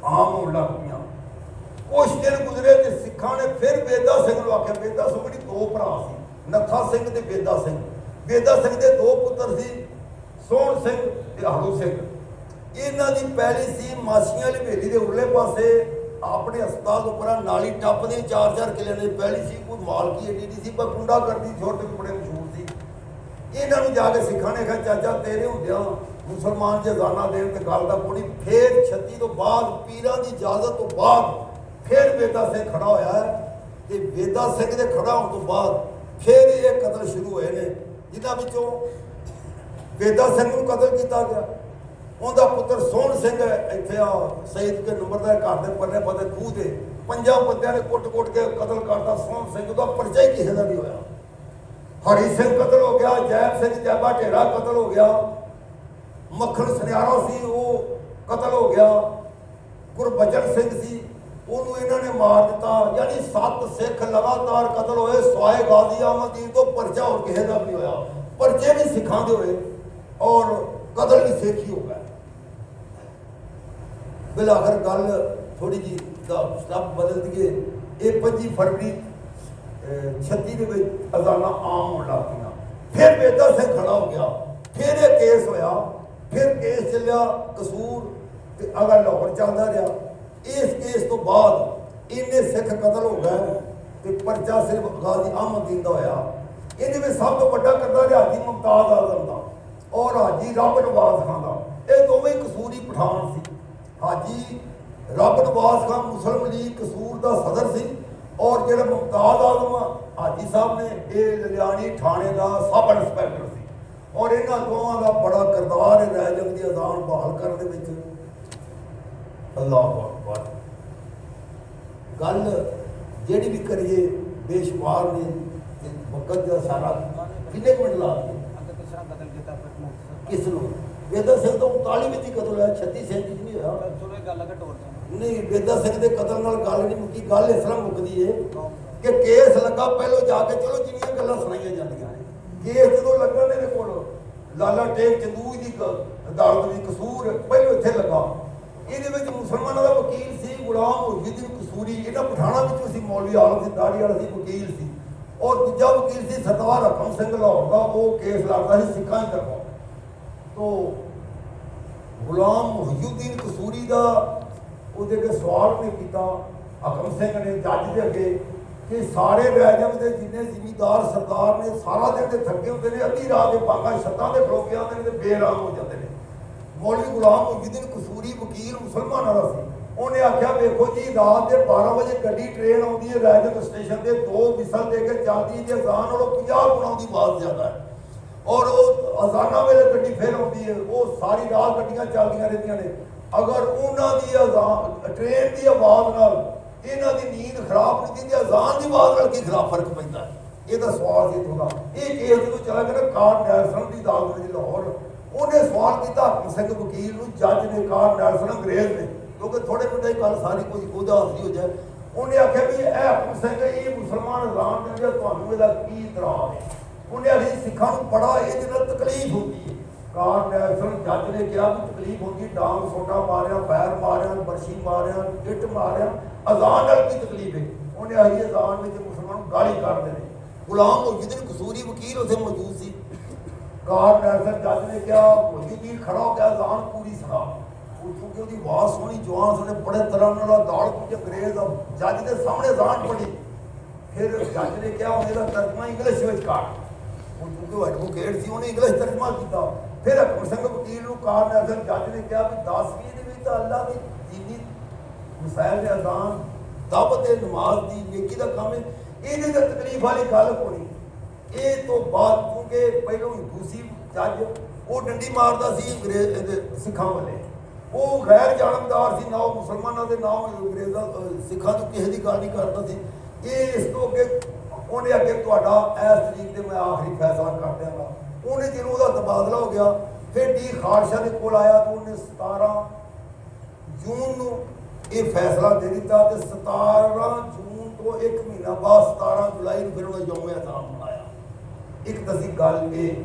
ਆਮ ਹੋਣ ਲੱਗ ਪਈਆਂ। ਕੁਛ ਦਿਨ ਗੁਜ਼ਰੇ ਤੇ ਸਿੱਖਾਂ ਨੇ ਫਿਰ ਵੇਦਾ ਸਿੰਘ ਨੂੰ ਆਖਿਆ, ਵੇਦਾ ਸਿੰਘ ਦੀ 2 ਭਰਾ ਸੀ, ਨੱਥਾ ਸਿੰਘ ਤੇ ਵੇਦਾ ਸਿੰਘ। ਵੇਦਾ ਸਿੰਘ ਦੇ 2 ਪੁੱਤਰ ਸੀ, ਸੋਹਣ ਸਿੰਘ ਤੇ ਹਰੂ ਸਿੰਘ। ਇਹਨਾਂ ਦੀ ਪਹਿਲੀ ਸੀ ਮਾਸੀਆਂ ਵਾਲੀ ਹਵੇਲੀ ਦੇ ਉਰਲੇ ਪਾਸੇ ਆਪਣੇ ਹਸਪਤਾਲ ਉੱਪਰ ਨਾਲੀ ਟੱਪਦੇ 4-4 ਕਿੱਲੇ ਦੀ ਪਹਿਲੀ ਸੀ। ਕੋਈ ਮਾਲਕੀ ਏਡੀ ਨਹੀਂ ਸੀ, ਪਰ ਕੁੰਡਾ ਕਰਦੀ ਛੋਟੇ ਬੜੇ ਮਸ਼ਹੂਰ ਸੀ। ਇਹਨਾਂ ਨੂੰ ਜਾ ਕੇ ਸਿੱਖਾਂ ਨੇ ਕਿਹਾ, ਚਾਚਾ ਤੇਰੇ ਹੁੰਦਿਆਂ ਮੁਸਲਮਾਨ ਜੇ ਅਜ਼ਾਨਾਂ ਦੇਣ ਤੇ ਗੱਲ ਦਾ ਕੋਈ। ਫਿਰ 36 ਤੋਂ ਬਾਅਦ ਪੀਰਾਂ ਦੀ ਇਜਾਜ਼ਤ ਤੋਂ ਬਾਅਦ ਫਿਰ ਵੇਦਾ ਸਿੰਘ ਖੜਾ ਹੋਇਆ ਹੈ ਤੇ ਵੇਦਾ ਸਿੰਘ ਦੇ ਖੜਾ ਹੋਣ ਤੋਂ ਬਾਅਦ ਫਿਰ ਇਹ ਕਤਲ ਸ਼ੁਰੂ ਹੋਏ ਨੇ, ਜਿਨ੍ਹਾਂ ਵਿੱਚੋਂ ਵੇਦਾ ਸਿੰਘ ਨੂੰ ਕਤਲ ਕੀਤਾ ਗਿਆ। ਉਹਦਾ ਪੁੱਤਰ ਸੋਹਣ ਸਿੰਘ ਇੱਥੇ ਆ ਸਈਦ ਕੇ ਨੰਬਰਦਾਰ ਘਰ ਦੇ ਪਰਲੇ ਪਾਸੇ ਖੂਹ ਤੇ 5 ਬੰਦਿਆਂ ਨੇ ਕੁੱਟ-ਕੁੱਟ ਕੇ ਕਤਲ ਕਰਤਾ। ਸੋਹਣ ਸਿੰਘ ਦਾ ਪਰਚਾ ਹੀ ਕਿਸੇ ਦਾ ਨਹੀਂ ਹੋਇਆ। ਹਰੀ ਸਿੰਘ ਕਤਲ ਹੋ ਗਿਆ, ਜੈਬ ਸਿੰਘ ਜੈਬਾ ਢੇਰਾ ਕਤਲ ਹੋ ਗਿਆ, ਮੱਖਣ ਸੁਨਿਆਰਾ ਸੀ ਉਹ ਕਤਲ ਹੋ ਗਿਆ, ਗੁਰਬਚਨ ਸਿੰਘ ਸੀ ਉਹਨੂੰ ਇਹਨਾਂ ਨੇ ਮਾਰ ਦਿੱਤਾ। ਯਾਨੀ 7 ਸਿੱਖ ਲਗਾਤਾਰ ਕਤਲ ਹੋਏ, ਸਵਾਏ ਗਾਜ਼ੀ ਅਹਿਮਦੀਨ ਤੋਂ ਪਰਚਾ ਹੋਰ ਕਿਸੇ ਦਾ ਵੀ ਹੋਇਆ। ਪਰਚੇ ਵੀ ਸਿੱਖਾਂ ਦੇ ਹੋਏ ਔਰ ਕਤਲ ਵੀ ਸਿੱਖ ਹੀ ਹੋ ਗਏ। ਬਿਲਾਖਰ ਗੱਲ ਥੋੜੀ ਜੀ ਸਟੈਪ ਬਦਲ ਦਈਏ। ਇਹ 25 ਫਰਵਰੀ 36 ਦੇ ਵਿੱਚ ਅਜ਼ਾਨਾਂ ਆਮ ਹੋਣ ਲੱਗ ਪਈਆਂ। ਫਿਰ ਵੇਦਾ ਸਿੰਘ ਖੜਾ ਹੋ ਗਿਆ, ਫਿਰ ਇਹ ਕੇਸ ਹੋਇਆ, ਫਿਰ ਕੇਸ ਚੱਲਿਆ ਕਸੂਰ ਤੇ ਅਗਰ ਲਾਹੌਰ ਚੱਲਦਾ ਰਿਹਾ। ਇਸ ਕੇਸ ਤੋਂ ਬਾਅਦ ਇੰਨੇ ਸਿੱਖ ਕਤਲ ਹੋ ਗਏ ਤੇ ਪਰਚਾ ਸਿਰਫ ਗਾਜ਼ੀ ਅਹਿਮਦੀਨ ਦਾ ਹੋਇਆ। ਇਹਦੇ ਵਿੱਚ ਸਭ ਤੋਂ ਵੱਡਾ ਕਰਦਾ ਹਾਜੀ ਮੁਮਤਾਜ਼ ਆਜ਼ਮ ਦਾ ਔਰ ਹਾਜੀ ਰੱਬ ਨਵਾਜ਼ ਖਾਨ ਦਾ। ਇਹ ਦੋਵੇਂ ਕਸੂਰੀ ਪਠਾਨ ਸੀ। ਹਾਜੀ ਰੱਬ ਨਵਾਜ਼ ਖਾਨ ਮੁਸਲਿਮ ਲੀਗ ਕਸੂਰ ਦਾ ਸਦਰ ਸੀ ਔਰ ਜਿਹੜਾ ਮੁਮਤਾਜ਼ ਆਜ਼ਮ ਹਾਜੀ ਸਾਹਿਬ ਨੇ ਇਹ ਲਲਿਆਣੀ ਥਾਣੇ ਦਾ ਸਬ ਇੰਸਪੈਕਟਰ ਸੀ। ਔਰ ਇਹਨਾਂ ਦੋਵਾਂ ਦਾ ਬੜਾ ਕਿਰਦਾਰ ਹੈ ਰਾਜੰਗ ਦੀ ਅਜ਼ਾਨ ਬਹਾਲ ਕਰਨ ਦੇ ਵਿੱਚ। ਅੱਲਾਹੁ ਅਕਬਰ। ਗੱਲ ਜਿਹੜੀ ਵੀ ਕਰੀਏ ਬੇਸ਼ੁਮਾਰ ਨੇ ਵਕਤ ਦਾ ਸਾਰਾ ਕਿੰਨੇ ਮਿੰਟ ਲਾ ਦਿੱਤੇ। ਕਿਸ ਨੂੰ ਵੇਦਾ ਸਿੰਘ ਤੋਂ 39 ਵਿੱਚ ਹੀ ਕਤਲ ਹੋਇਆ, 36 37 ਨਹੀਂ ਹੋਇਆ। ਨਹੀਂ, ਵੇਦਾ ਸਿੰਘ ਦੇ ਕਤਲ ਨਾਲ ਗੱਲ ਨਹੀਂ ਮੁੱਕੀ। ਗੱਲ ਇਸ ਤਰ੍ਹਾਂ ਮੁੱਕਦੀ ਹੈ ਕਿ ਕੇਸ ਲੱਗਾ ਪਹਿਲੋਂ ਜਾ ਕੇ, ਚਲੋ ਜਿੰਨੀਆਂ ਗੱਲਾਂ ਸੁਣਾਈਆਂ ਜਾਂਦੀਆਂ ਨੇ, ਕੇਸ ਜਦੋਂ ਲੱਗਣ ਦੇ ਕੋਲ ਲਾਲਾ ਟੇਕ ਚੰਦੂਜ ਦੀ ਅਦਾਲਤ ਦੀ ਕਸੂਰ ਪਹਿਲੋਂ ਇੱਥੇ ਲੱਗਾ। ਇਹਦੇ ਵਿੱਚ ਮੁਸਲਮਾਨਾਂ ਦਾ ਵਕੀਲ ਸੀ ਗੁਲਾਮ ਮੁਹੀਦੀਨ ਕਸੂਰੀ। ਇਹਨਾਂ ਪਠਾਣਾ ਵਿੱਚੋਂ ਸੀ, ਮੌਲਵੀ ਆਲਮ ਸੀ, ਦਾੜੀ ਵਾਲਾ ਸੀ, ਵਕੀਲ ਸੀ। ਔਰ ਦੂਜਾ ਵਕੀਲ ਸੀ ਸਰਦਾਰ ਹਕਮ ਸਿੰਘ ਲਾਹੌਰ ਦਾ, ਉਹ ਕੇਸ ਲੜਦਾ ਸੀ ਸਿੱਖਾਂ ਦੀ ਤਰਫੋਂ। ਤੋ ਗੁਲਾਮ ਮੁਹੀਦੀਨ ਕਸੂਰੀ ਦਾ ਉਹਦੇ ਅੱਗੇ ਸਵਾਲ ਨੇ ਕੀਤਾ ਹਕਮ ਸਿੰਘ ਨੇ ਜੱਜ ਦੇ ਅੱਗੇ ਕਿ ਸਾਰੇ ਰਾਜਮ ਦੇ ਜਿੰਨੇ ਜ਼ਿਮੀਂਦਾਰ ਸਰਦਾਰ ਨੇ ਸਾਰਾ ਦਿਨ ਦੇ ਥੱਕੇ ਹੁੰਦੇ ਨੇ, ਅੱਧੀ ਰਾਤ ਦੇ ਭਾਗਾਂ ਛੱਤਾਂ ਦੇ ਖਲੋ ਕੇ ਆਉਂਦੇ ਨੇ ਤੇ ਬੇਰਾਮ ਹੋ ਜਾਂਦੇ ਨੇ। ਮੌਲਵੀ ਗੁਲਾਮ ਮੁਹੀਉਦੀਨ ਕਸੂਰੀ ਵਕੀਲ ਮੁਸਲਮਾਨਾਂ ਦਾ ਸੀ। ਉਹਨੇ ਆਖਿਆ ਵੇਖੋ ਜੀ ਰਾਤ ਦੇ 12 ਵਜੇ ਗੱਡੀ ਟ੍ਰੇਨ ਆਉਂਦੀ ਹੈ ਰਾਜਮ ਸਟੇਸ਼ਨ ਤੇ 2 ਵਿਸਲ ਦੇ ਕੇ ਚੱਲਦੀ ਤੇ ਅਜ਼ਾਨ ਨਾਲੋਂ 50 ਗੁਣਾ ਦੀ ਆਵਾਜ਼ ਜ਼ਿਆਦਾ ਹੈ ਔਰ ਉਹ ਅਜ਼ਾਨਾਂ ਵੇਲੇ ਗੱਡੀ ਫਿਰ ਆਉਂਦੀ ਹੈ। ਉਹ ਸਾਰੀ ਰਾਤ ਗੱਡੀਆਂ ਚੱਲਦੀਆਂ ਰਹਿੰਦੀਆਂ ਨੇ। ਅਗਰ ਉਹਨਾਂ ਦੀ ਅਜ਼ਾਨ ਟ੍ਰੇਨ ਦੀ ਆਵਾਜ਼ ਨਾਲ ਇਹਨਾਂ ਦੀ ਨੀਂਦ ਖਰਾਬ ਨਹੀਂ ਹੁੰਦੀ, ਅਜ਼ਾਨ ਦੀ ਆਵਾਜ਼ ਨਾਲ ਕੀ ਖਰਾਬ ਫਰਕ ਪੈਂਦਾ ਹੈ? ਇਹਦਾ ਸਵਾਲ ਸੀ ਥੋੜਾ। ਇਹ ਕੇਸ ਜਦੋਂ ਚਲਾ ਗਿਆ ਕਾਰ ਨੈਲਸਨ ਦੀ ਅਦਾਲਤ ਵਿੱਚ ਲਾਹੌਰ, ਉਹਨੇ ਸਵਾਲ ਕੀਤਾ ਹਕਮ ਸਿੰਘ ਵਕੀਲ ਨੂੰ, ਜੱਜ ਨੇ ਕਾਰ ਨੈਲਸਨ ਅੰਗਰੇਜ਼ ਨੇ, ਕਿਉਂਕਿ ਥੋੜੇ ਮਿੰਟਾਂ ਦੀ ਗੱਲ ਸਾਰੀ ਕੋਈ ਉਹਦਾ ਹਾਜ਼ਰੀ ਹੋ ਜਾਏ। ਉਹਨੇ ਆਖਿਆ ਵੀ ਇਹ ਹਕਮ ਸਿੰਘ ਇਹ ਮੁਸਲਮਾਨ ਅਜ਼ਾਨ ਦਿੰਦੇ, ਤੁਹਾਨੂੰ ਇਹਦਾ ਕੀ ਇਤਰਾਜ਼ ਹੈ? ਉਹਨੇ ਆਖਿਆ ਸਿੱਖਾਂ ਨੂੰ ਬੜਾ ਇਹਦੇ ਨਾਲ ਤਕਲੀਫ ਹੁੰਦੀ ਹੈ। ਕਾਰ ਨੈਲਸਨ ਜੱਜ ਨੇ ਕਿਹਾ ਵੀ ਤਕਲੀਫ ਹੁੰਦੀ, ਡਾਂਗ ਸੋਟਾ ਮਾਰਿਆ, ਪੈਰ ਮਾਰਿਆ, ਬਰਸ਼ੀ ਮਾਰਿਆ, ਇੱਟ ਮਾਰਿਆ, ਅਜ਼ਾਨ ਨਾਲ ਕੀ ਤਕਲੀਫ ਹੈ? ਉਹਨੇ ਆਖੀ ਅਜ਼ਾਨ ਵਿੱਚ ਮੁਸਲਮਾਨ ਨੂੰ ਗਾਲੀ ਕੱਢਦੇ ਨੇ। ਗੁਲਾਮ ਮੁਹੀਉਦੀਨ ਕਸੂਰੀ ਵਕੀਲ ਉੱਥੇ ਮੌਜੂਦ ਸੀ। ਕਾਰ ਨੈਲਸਨ ਜੱਜ ਨੇ ਕਿਹਾ ਮੁਹੀਉਦੀਨ ਖੜਾ ਹੋ ਗਿਆ, ਅਜ਼ਾਨ ਪੂਰੀ ਸੁਣਾ। ਕਿਉਂਕਿ ਉਹਦੀ ਆਵਾਜ਼ ਸੋਹਣੀ, ਜਵਾਨ ਸੋਹਣੇ, ਬੜੇ ਤਰ੍ਹਾਂ ਨਾਲ ਦਾਲ ਕੁਝ ਅੰਗਰੇਜ਼ ਜੱਜ ਦੇ ਸਾਹਮਣੇ ਅਜ਼ਾਨ ਪੜ੍ਹੀ। ਫਿਰ ਜੱਜ ਨੇ ਕਿਹਾ ਹੁਣ ਇਹਦਾ ਤਰਜਮਾ ਇੰਗਲਿਸ਼ ਵਿੱਚ ਕਰ। ਕਿਉਂਕਿ ਉਹ ਐਡਵੋਕੇਟ ਸੀ, ਉਹਨੇ ਇੰਗਲਿਸ਼ ਤਰਜਮਾ ਕੀਤਾ। ਫਿਰ ਹਕਮ ਸਿੰਘ ਵਕੀਲ ਨੂੰ ਕਾਰ ਨੈਲਸਨ ਜੱਜ ਨੇ ਕਿਹਾ ਵੀ 10ਵੀਂ ਦੇ ਵਿੱਚ ਤਾਂ ਅੱਲਾ ਦੀ ਦੀਨੀ ਮਸਾਇਲ ਦੇ ਅਜ਼ਾਨ ਦਾਵਤ ਤੇ ਨਮਾਜ਼ ਦੀ ਨੇਕੀ ਦਾ ਕੰਮ ਹੈ, ਇਹਦੇ ਤਾਂ ਤਕਲੀਫ ਵਾਲੀ ਗੱਲ ਹੋਣੀ। ਇਹ ਤੋਂ ਬਾਅਦ ਕਿਉਂਕਿ ਪਹਿਲੋਂ ਦੂਸਰੀ ਜੱਜ ਉਹ ਡੰਡੀ ਮਾਰਦਾ ਸੀ ਅੰਗਰੇਜ਼ ਸਿੱਖਾਂ ਵਾਲੇ, ਉਹ ਗੈਰ ਜਾਣਬਦਾਰ ਸੀ, ਨਾ ਉਹ ਮੁਸਲਮਾਨਾਂ ਦੇ ਨਾ ਉਹ ਅੰਗਰੇਜ਼ਾਂ ਸਿੱਖਾਂ ਤੋਂ ਕਿਸੇ ਦੀ ਗੱਲ ਨਹੀਂ ਕਰਦਾ ਸੀ। ਇਹ ਇਸ ਤੋਂ ਅੱਗੇ ਉਹਨੇ ਅੱਗੇ ਤੁਹਾਡਾ ਇਸ ਤਰੀਕ ਤੇ ਮੈਂ ਆਖਰੀ ਫੈਸਲਾ ਕਰ ਦਿਆਂਗਾ। ਉਹਨੇ ਜਦੋਂ ਉਹਦਾ ਤਬਾਦਲਾ ਹੋ ਗਿਆ ਫਿਰ ਡੀ ਖਾਲਸਾ ਦੇ ਕੋਲ ਆਇਆ ਤਾਂ ਉਹਨੇ 17 ਜੂਨ ਨੂੰ ਇਹ ਫੈਸਲਾ ਦੇ ਦਿੱਤਾ ਤੇ 17 ਜੂਨ ਤੋਂ ਇੱਕ ਮਹੀਨਾ ਬਾਅਦ 17 ਜੁਲਾਈ ਨੂੰ ਫਿਰ ਉਹਨੇ ਯੌਮ ਅਜ਼ਾਨ ਮਨਾਇਆ। ਇੱਕ ਤਾਂ ਸੀ ਗੱਲ ਇਹ।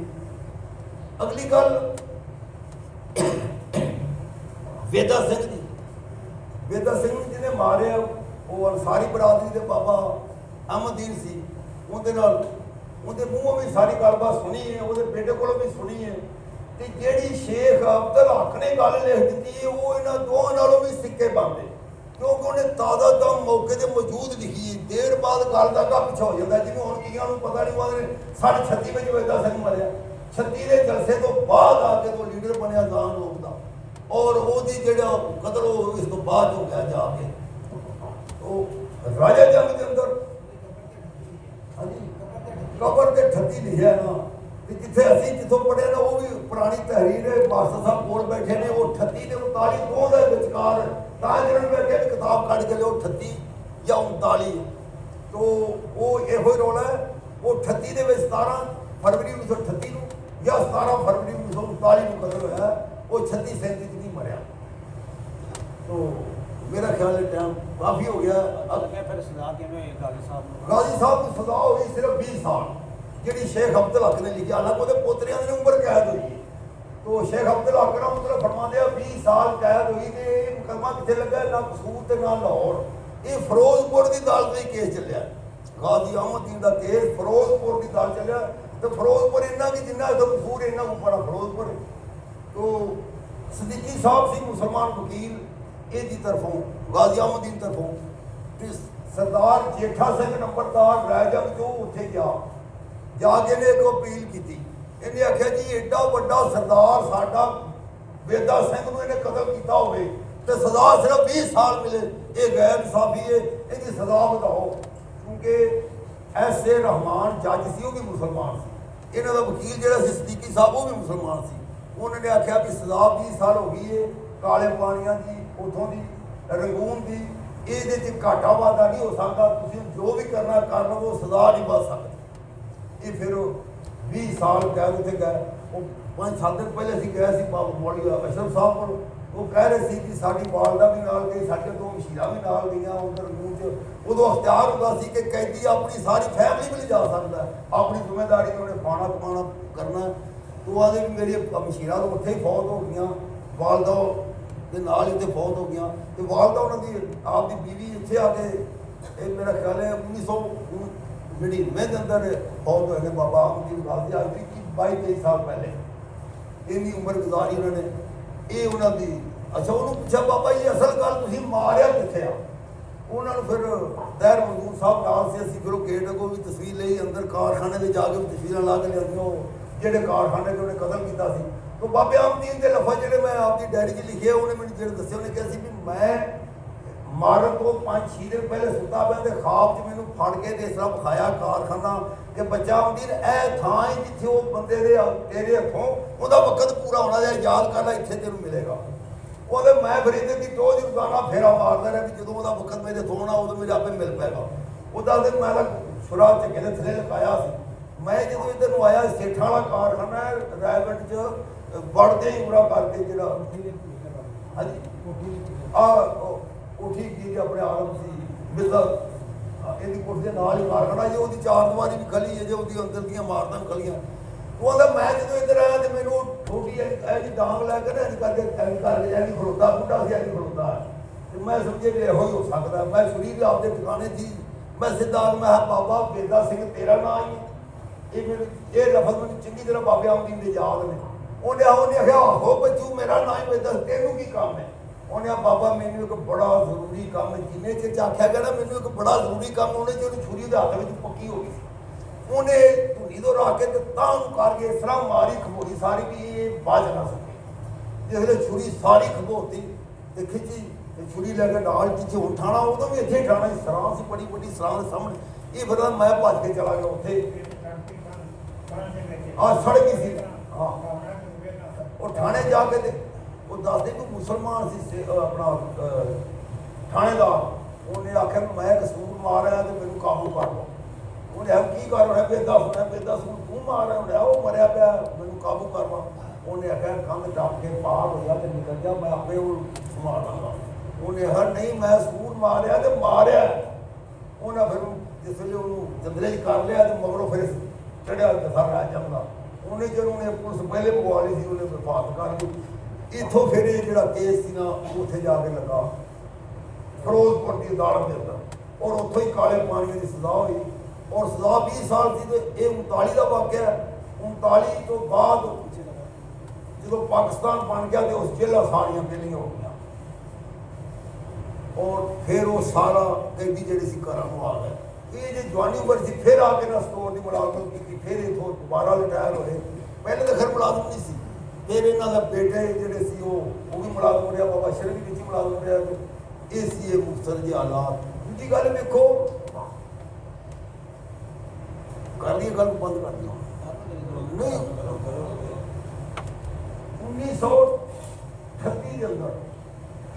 ਅਗਲੀ ਗੱਲ ਵੇਦਾ ਸਿੰਘ ਦੀ। ਵੇਦਾ ਸਿੰਘ ਨੂੰ ਜਿਹਨੇ ਮਾਰਿਆ ਉਹ ਅਨਸਾਰੀ ਬਰਾਦਰੀ ਦੇ ਬਾਬਾ ਅਹਿਮਦੀਨ ਸੀ। ਉਹਦੇ ਨਾਲ ਉਹਦੇ ਮੂੰਹੋਂ ਵੀ ਸਾਰੀ ਗੱਲਬਾਤ ਸੁਣੀ ਹੈ, ਉਹਦੇ ਬੇਟੇ ਕੋਲੋਂ ਵੀ ਸੁਣੀ ਹੈ। ਤੇ ਜਿਹੜੀ ਸ਼ੇਖ ਅਬਦੁਲ ਹਕ ਨੇ ਗੱਲ ਲਿਖ ਦਿੱਤੀ ਹੈ ਉਹ ਇਹਨਾਂ ਦੋਵਾਂ ਨਾਲੋਂ ਵੀ ਸਿੱਕੇ ਬਣਦੇ, ਕਿਉਂਕਿ ਉਹਨੇ ਤਾਜ਼ਾ ਦਮ ਮੌਕੇ ਤੇ ਮੌਜੂਦ ਲਿਖੀ ਹੈ। ਦੇਰ ਬਾਅਦ ਗੱਲ ਦਾ ਅੱਗਾ ਪਿੱਛਾ ਹੋ ਜਾਂਦਾ, ਜਿਵੇਂ ਹੁਣ ਕਈਆਂ ਨੂੰ ਪਤਾ ਨਹੀਂ ਉਹਦੇ 36 ਵਿੱਚ ਵੇਦਾ ਸਿੰਘ ਮਰਿਆ। 36 ਦੇ ਜਲਸੇ ਤੋਂ ਬਾਅਦ ਆ ਕੇ ਉਹ ਲੀਡਰ ਬਣਿਆ ਅਜ਼ਾਨ ਲੋਕ ਦਾ, ਔਰ ਉਹਦੀ ਜਿਹੜਾ ਕਤਲ ਉਹ ਇਸ ਤੋਂ ਬਾਅਦ ਹੋ ਗਿਆ ਜਾ ਕੇ ਉਹ ਰਾਜਾ ਜੰਗ ਦੇ ਅੰਦਰ। ਹਾਂਜੀ ਕਬਰ ਤੇ 38 ਲਿਖਿਆ ਨਾ, ਤੇ ਜਿੱਥੇ ਅਸੀਂ ਜਿੱਥੋਂ ਪੜ੍ਹੇ ਨਾ ਉਹ ਵੀ ਪੁਰਾਣੀ ਤਹਿਰੀਰ ਹੈ, ਮਾਸਟਰ ਸਾਹਿਬ ਕੋਲ ਬੈਠੇ ਨੇ, ਉਹ 38 ਤੇ 39 ਦੋ ਦੇ ਵਿਚਕਾਰ ਤਾਂ ਜਿਹਨਾਂ ਨੇ ਵੇਖਿਆ ਵੀ ਕਿਤਾਬ ਕੱਢ ਕੇ ਲਿਓ 38 ਜਾਂ 39 ਤੋਂ ਉਹ ਇਹੋ ਹੀ ਰੋਲਾ ਹੈ। ਉਹ 38 ਦੇ ਵਿੱਚ 17 ਫਰਵਰੀ 1938 ਨੂੰ ਜਾਂ 17 ਫਰਵਰੀ 1939 ਨੂੰ ਕਤਲ ਹੋਇਆ। ਉਹ 36 37 ਨਹੀਂ ਮਰਿਆ। ਤੋਂ ਮੇਰਾ ਖਿਆਲ ਹੈ ਟਾਈਮ ਕਾਫੀ ਹੋ ਗਿਆ। ਫਿਰ ਸਜ਼ਾ ਕਿਵੇਂ ਗਾਜ਼ੀ ਸਾਹਿਬ ਨੂੰ? ਗਾਜ਼ੀ ਸਾਹਿਬ ਨੂੰ ਸਜ਼ਾ ਹੋਈ ਸਿਰਫ 20 ਸਾਲ, ਜਿਹੜੀ ਸ਼ੇਖ ਅਬਦੁਲ ਹਕ ਨੇ ਲਿਖਿਆ। ਹਾਲਾਂਕਿ ਉਹਦੇ ਪੋਤਰਿਆਂ ਦੀ ਉਮਰ ਕੈਦ ਹੋਈ ਹੈ। ਤੋ ਸ਼ੇਖ ਅਬਦੁਲ ਹਕ ਨਾਲ ਮਤਲਬ ਫਰਮਾਉਂਦੇ ਆ 20 ਸਾਲ ਕੈਦ ਹੋਈ ਤੇ ਇਹ ਮੁਕੱਦਮਾ ਕਿੱਥੇ ਲੱਗਾ? ਨਾ ਕਸੂਰ ਤੇ ਨਾ ਲਾਹੌਰ। ਇਹ ਫਿਰੋਜ਼ਪੁਰ ਦੀ ਅਦਾਲਤ ਵਿੱਚ ਕੇਸ ਚੱਲਿਆ। ਗਾਜ਼ੀ ਅਹਿਮਦੀਨ ਦਾ ਕੇਸ ਫਿਰੋਜ਼ਪੁਰ ਦੀ ਅਦਾਲਤ ਚੱਲਿਆ ਤੇ ਫਿਰੋਜ਼ਪੁਰ ਇੰਨਾ ਕਿ ਜਿੰਨਾ ਇਹਦਾ ਕਸੂਰ ਇੰਨਾ ਉੱਪਰ ਫਿਰੋਜ਼ਪੁਰ। ਤੋ ਸਦੀਕੀ ਸਾਹਿਬ ਸੀ ਮੁਸਲਮਾਨ ਵਕੀਲ ਇਹਦੀ ਤਰਫੋਂ, ਗਾਜ਼ੀ ਅਹਿਮਦੀਨ ਤਰਫੋਂ। ਤੇ ਸਰਦਾਰ ਜੇਠਾ ਸਿੰਘ ਨੰਬਰਦਾਰ ਰਾਜਮ ਜੋ ਉੱਥੇ ਗਿਆ, ਜਾ ਕੇ ਨੇ ਇੱਕ ਅਪੀਲ ਕੀਤੀ। ਇਹਨੇ ਆਖਿਆ ਜੀ ਐਡਾ ਵੱਡਾ ਸਰਦਾਰ ਸਾਡਾ ਵੇਦਾ ਸਿੰਘ ਨੂੰ ਇਹਨੇ ਕਤਲ ਕੀਤਾ ਹੋਵੇ ਤੇ ਸਜ਼ਾ ਸਿਰਫ 20 ਸਾਲ ਮਿਲੇ, ਇਹ ਗੈਰ ਇਨਸਾਫੀ ਹੈ, ਇਹਦੀ ਸਜ਼ਾ ਵਧਾਓ। ਕਿਉਂਕਿ ਐਸੇ ਰਹਿਮਾਨ ਜੱਜ ਸੀ, ਉਹ ਵੀ ਮੁਸਲਮਾਨ ਸੀ। ਇਹਨਾਂ ਦਾ ਵਕੀਲ ਜਿਹੜਾ ਸੀ ਸਦੀਕੀ ਸਾਹਿਬ, ਉਹ ਵੀ ਮੁਸਲਮਾਨ ਸੀ। ਉਹਨਾਂ ਨੇ ਆਖਿਆ ਵੀ ਸਜ਼ਾ 20 ਸਾਲ ਹੋ ਗਈ ਹੈ, ਕਾਲੇ ਪਾਣੀਆਂ ਦੀ, ਉੱਥੋਂ ਦੀ ਰੰਗੂਨ ਦੀ, ਇਹਦੇ 'ਚ ਘਾਟਾ ਵਾਧਾ ਨਹੀਂ ਹੋ ਸਕਦਾ, ਤੁਸੀਂ ਜੋ ਵੀ ਕਰਨਾ ਕਰ ਲਵੋ, ਸਜ਼ਾ ਨਹੀਂ ਬਚ ਸਕਦੀ। ਇਹ ਫਿਰ 20 ਸਾਲ ਕੈਦ ਉੱਥੇ ਗਏ। ਉਹ 5-7 ਦਿਨ ਪਹਿਲੇ ਅਸੀਂ ਗਏ ਸੀ ਬਾਬਾ ਮੌਲੀ ਅਸ਼ਰਫ ਸਾਹਿਬ ਕੋਲ। ਉਹ ਕਹਿ ਰਹੇ ਸੀ ਕਿ ਸਾਡੀ ਵਾਲਦਾ ਵੀ ਨਾਲ ਗਈ, ਸਾਡੀਆਂ 2 ਮਸ਼ੀਰਾਂ ਵੀ ਨਾਲ ਗਈਆਂ ਉਧਰ ਰੰਗੂਨ 'ਚ। ਉਦੋਂ ਅਖਤਿਆਰ ਹੁੰਦਾ ਸੀ ਕਿ ਕੈਦੀ ਆਪਣੀ ਸਾਰੀ ਫੈਮਿਲੀ ਵੀ ਲਿਜਾ ਸਕਦਾ, ਆਪਣੀ ਜ਼ਿੰਮੇਵਾਰੀ ਤੇ ਉਹਨੇ ਖਾਣਾ ਪਕਾਉਣਾ ਕਰਨਾ। ਤੂੰ ਆਦੇ ਵੀ ਮੇਰੀ ਮਸ਼ੀਰਾਂ ਤੋਂ ਉੱਥੇ ਹੀ ਫੌਤ ਹੋ ਗਈਆਂ, ਵਾਲਦਾ ਦੇ ਨਾਲ ਹੀ ਉੱਥੇ ਫੌਤ ਹੋ ਗਈਆਂ। ਤੇ ਵਾਲਦਾ ਉਹਨਾਂ ਦੀ ਆਪਦੀ ਬੀਵੀ ਇੱਥੇ ਆ ਕੇ, ਇਹ ਮੇਰਾ ਖਿਆਲ ਹੈ 1999 ਦੇ ਅੰਦਰ ਫੌਤ ਹੋਏ ਨੇ ਬਾਬਾ ਅਹਿਮਦੀਨ ਗਾਜ਼ੀ। ਅੱਜ 22-23 ਸਾਲ ਪਹਿਲੇ ਇੰਨੀ ਉਮਰ ਗੁਜ਼ਾਰੀ ਉਹਨਾਂ ਨੇ। ਇਹ ਉਹਨਾਂ ਦੀ ਅੱਛਾ ਉਹਨੂੰ ਪੁੱਛਿਆ ਬਾਬਾ ਜੀ ਅਸਲ ਗੱਲ ਤੁਸੀਂ ਮਾਰਿਆ ਕਿੱਥੇ ਆ? ਉਹਨਾਂ ਨੂੰ ਫਿਰ ਦਹਿਰ ਮਜ਼ਦੂਰ ਸਾਹਿਬ ਨਾਲ ਸੀ, ਅਸੀਂ ਫਿਰ ਉਹ ਗੇਟ ਅੱਗੋਂ ਵੀ ਤਸਵੀਰ ਲਈ, ਅੰਦਰ ਕਾਰਖਾਨੇ ਦੇ ਜਾ ਕੇ ਵੀ ਤਸਵੀਰਾਂ ਲਾ ਕੇ ਲਿਆਂਦੀਆਂ, ਉਹ ਜਿਹੜੇ ਕਾਰਖਾਨੇ 'ਚ ਉਹਨੇ ਕਤਲ ਕੀਤਾ ਸੀ। तो बाबे आमदीन के लफज जोड़े मैं आपकी डायरी च लिखे उन्हें मैंने जो दसे उन्हें कहा भी मैं मारन तो 5-6 दिन पहले सुता पाया तो खाब च मैंने फड़ के इस तरह विखाया कारखाना कि बच्चा आमदीन ए थां ही जिथे वो बंदे दे तेरे हथों उसका वक्त पूरा होना चाहिए, याद कर ला इतने तेन मिलेगा। वो मैं फिर इधर की रोज रोजाना फेरा मारता रहा भी जो वक्त मेरे हथों होना उदों मेरे आपे मिल पाएगा। वो 10 दिन मैं छुरा झगे के थले लकाया मैं जो इधर आया सेठा वाला कारखाना है रायगढ़ च बढ़ते ही पूरा करके जो हाँ जी कोठी की अपने आलम से बिजल ये कोठी के नाल ही कारखाना जो वो 4 दीवारी भी खली है जो अंदर दी इमारतां खलियां। वो आंदा मैं जो इधर आया तो मैनू छोटी ऐसी डांग लैके ना करके ऐसी खड़ोता बूढ़ा से ऐसी खड़ोता तो मैं समझे भी यहो ही हो सकता। मैं छुरी भी आपके ठिकाने थी, मैं सीधा मैं बाबा बेदा सिंह तेरा नाम ही ये लफज मैंने चंगी तरह बाबे आमदीन के याद ने। उन्हें आखिया हो बच्चू मेरा ना ही बेदा तेनू की काम है? उन्हें बाबा मैनू एक बड़ा जरूरी काम है, जिन्हें चिर आख्या गया ना मैनू एक बड़ा जरूरी काम उन्हें जो छुरी के हाथ में पक्की हो गई उन्हें धुनी तो रख के करके इस तरह मारी खबोरी सारी भी ये बच ना सके। जिसले छुरी सारी खबोती तो खिंची छुरी लैके नाल जिसे हूँ ठाणा उदों भी इतने ठाणा सरां से बड़ी बड़ी सरां के सामने ये फिर मैं भज के चला गया उत्थे सड़क ही सी। हाँ और थाने जाके वो दसते कोई मुसलमान सी अपना थानेदार उन्हें आख्या मैं कसूर मारा तो मैनू काबू कर लो। उन्हें की कर रहा बेदा सुना बेदा सुन तू मार रहा उन्हें वो मरिया पाया मैनू काबू कर लो। उन्हें आख्या कंध टप के पार हो जा तो निकल जा मैं आपे संभाल लाँगा। उन्हें हर नहीं मैं सूर मारिया तो मारिया। उन्हें फिर जिसले जंदरे कर लिया तो मगरों फिर चढ़िया दसा रहा जमदा उन्हें जो उन्हें पुलिस पहले पवा ली थी उन्हें विफात कर दी। इतों फिर ये जो केस थी ना उत्थे जाके लगा फिरोजपुर की अदालत के अंदर और उत्थों ही काले पानी की सजा हुई और सजा 20 साल थी। तो ये 39 का वाक़या है। 39 तो बाद जो पाकिस्तान बन गया तो उस जेलों सारियां बेलियां हो गई और फिर वो सारा कैदी जी सी घर आ गए। ये जो जवानी उम्र थी फिर आके ना स्टोर की मुलाजमत की फिर इतों दोबारा रिटायर होए। पहले तो खैर मुलाजम नहीं सी फिर इन्हों का बेटे जोड़े सी वो भी मुलाजम रहा बाबा शरण भी मुलाजम रहा। ये सी मुक्तसर के हालात। दूसरी गल देखो कर दी गल बंद कर दी नहीं 1938 के अंदर